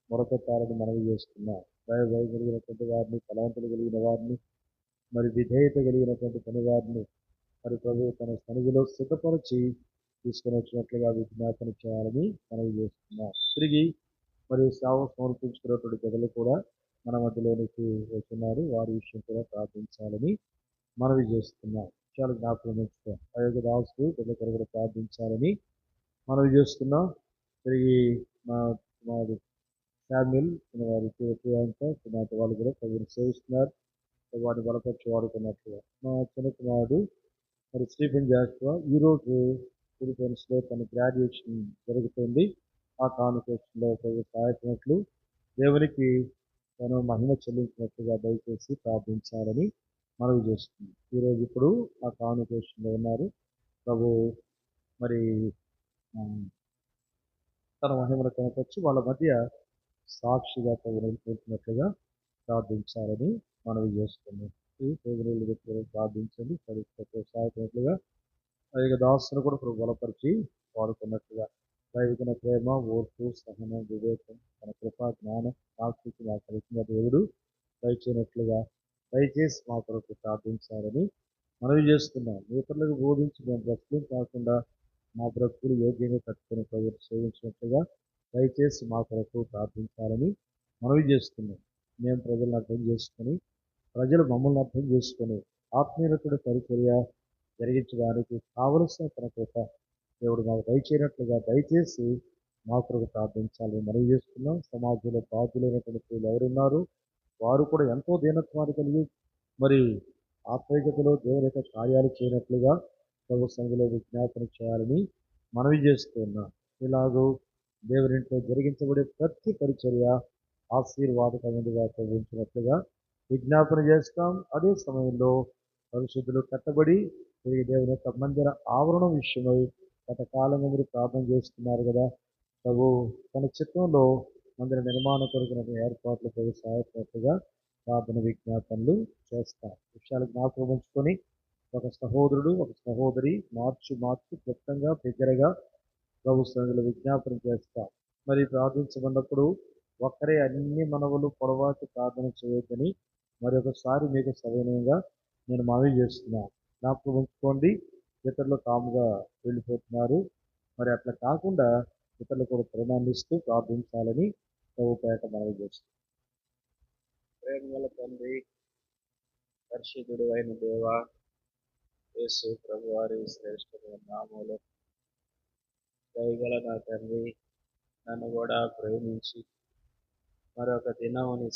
మొరపెట్టాలని మనవి చేస్తున్నాం. భయం కలిగినటువంటి వారిని, తలాంతులు కలిగిన వారిని, మరి విధేయత కలిగినటువంటి పని వారిని మరి ప్రభు తన సన్నిధిలో సిద్ధపరిచి తీసుకొని వచ్చినట్లుగా విజ్ఞాపన చేయాలని మనవి చేస్తున్నాం. తిరిగి మరి సేవ సమర్పించుకున్నటువంటి ప్రజలు కూడా మన మధ్యలోనికి వస్తున్నారు. వారి విషయం కూడా ప్రార్థించాలని మనవి చేస్తున్నాం. చాలా జ్ఞాపకం ఉంచుతాం. అయోగ్య దాసులు పెద్ద కొరకు ప్రార్థించాలని మనవి చేస్తున్నాం. తిరిగి మాది శామ్యుల్ వారి ప్రియాంక కుమార్తె వాళ్ళు కూడా ప్రభుని సేవిస్తున్నారు. వారిని బలపరిచి వాడుకున్నట్లుగా మా చిన్న కుమారుడు మరి స్టీఫెన్ జాషువా ఈరోజు ఫిలిప్పీన్స్లో తన గ్రాడ్యుయేషన్ జరుగుతుంది. ఆ కాన్వకేషన్లో సహాయపడినట్లు దేవునికి తను మహిమ చెల్లించినట్లుగా దయచేసి ప్రార్థించాలని మనవి చేస్తుంది. ఈరోజు ఇప్పుడు ఆ కాన్వకేషన్లో ఉన్నారు. ప్రభు మరి తన మహిమను కనపరిచి వాళ్ళ మధ్య సాక్షిగా నిలిపినట్లుగా ప్రార్థించాలని మనవి చేస్తున్నాం. ఈ పేదలు వ్యక్తులు ప్రార్థించండి. సహాయపడినట్లుగా అనేక దాసును కూడా ప్రభు బలపరిచి వాడుకున్నట్లుగా దైవికన ప్రేమ, ఓర్పు, సహనం, వివేకం, తన కృప, జ్ఞానం సాక్షికి మా కలిసిన దేవుడు దయచేయనట్లుగా దయచేసి మా కొరకు ప్రార్థించాలని మనవి చేస్తున్నాం. ఇతరులకు బోధించి మేము బ్రతుకులు కాకుండా మా బ్రతుకులు యోగ్యంగా కట్టుకుని ప్రజలు సేవించినట్లుగా దయచేసి మా కొరకు ప్రార్థించాలని మనవి చేస్తున్నాం. మేము ప్రజలను అర్థం చేసుకొని ప్రజలు మమ్మల్ని అర్థం చేసుకొని ఆత్మీయతడు పరిచర్య జరిగించడానికి కావలసిన తన కృప దేవుడు మాకు దయచేయనట్లుగా దయచేసి మా కొరకు ప్రార్థించాలని మనవి చేస్తున్నాం. సమాజంలో బాధ్యులైనటువంటి people ఎవరున్నారు వారు కూడా ఎంతో దీనత్వాన్ని కలిగి మరి ఆత్మీయతలో దేవుని యొక్క కార్యాలు చేయనట్లుగా ప్రభు సంఘంలో విజ్ఞాపన చేయాలని మనవి చేస్తున్నాం. ఇలాగూ దేవునింట్లో జరిగించబడే ప్రతి పరిచర్య ఆశీర్వాదకరంగా ప్రవహించినట్లుగా విజ్ఞాపన చేస్తాం. అదే సమయంలో పరిశుద్ధులు కట్టబడి తిరిగి దేవుని యొక్క మందిర ఆవరణం విషయమై గత కాలంలో మీరు ప్రార్థన చేస్తున్నారు కదా. ప్రభు తన చిత్తంలో మందిర నిర్మాణ కొరకు ఏర్పాట్లు సహాయపడినట్టుగా ప్రార్థన విజ్ఞాపనలు చేస్తాం. విషయాలు జ్ఞాపకం ఉంచుకొని ఒక సహోదరుడు ఒక సహోదరి మార్చి క్లుప్తంగా దగ్గరగా ప్రభు సన్నిధిలో విజ్ఞాపన చేస్తాం. మరి ప్రార్థించబడినప్పుడు ఒక్కరే అన్ని మనవులు పొడవాటి ప్రార్థన చేయొద్దని మరొకసారి మీకు సవినయంగా నేను మనవి చేస్తున్నాను. జ్ఞాపకం ఉంచుకోండి. ఇతరులు తాముగా వెళ్ళిపోతున్నారు. మరి అట్లా కాకుండా ఇతరులు కూడా ప్రేమాన్ని ఇస్తూ ప్రార్థించాలని ప్రభు పేట మనవి చేస్తాం. ప్రేమగల తండ్రి, పరిశుద్ధుడు అయిన దేవ, యేసు ప్రభు వారి శ్రేష్టమైన నామములో దయగల నా తండ్రి, నన్ను కూడా ప్రేమించి మరొక దినం నీ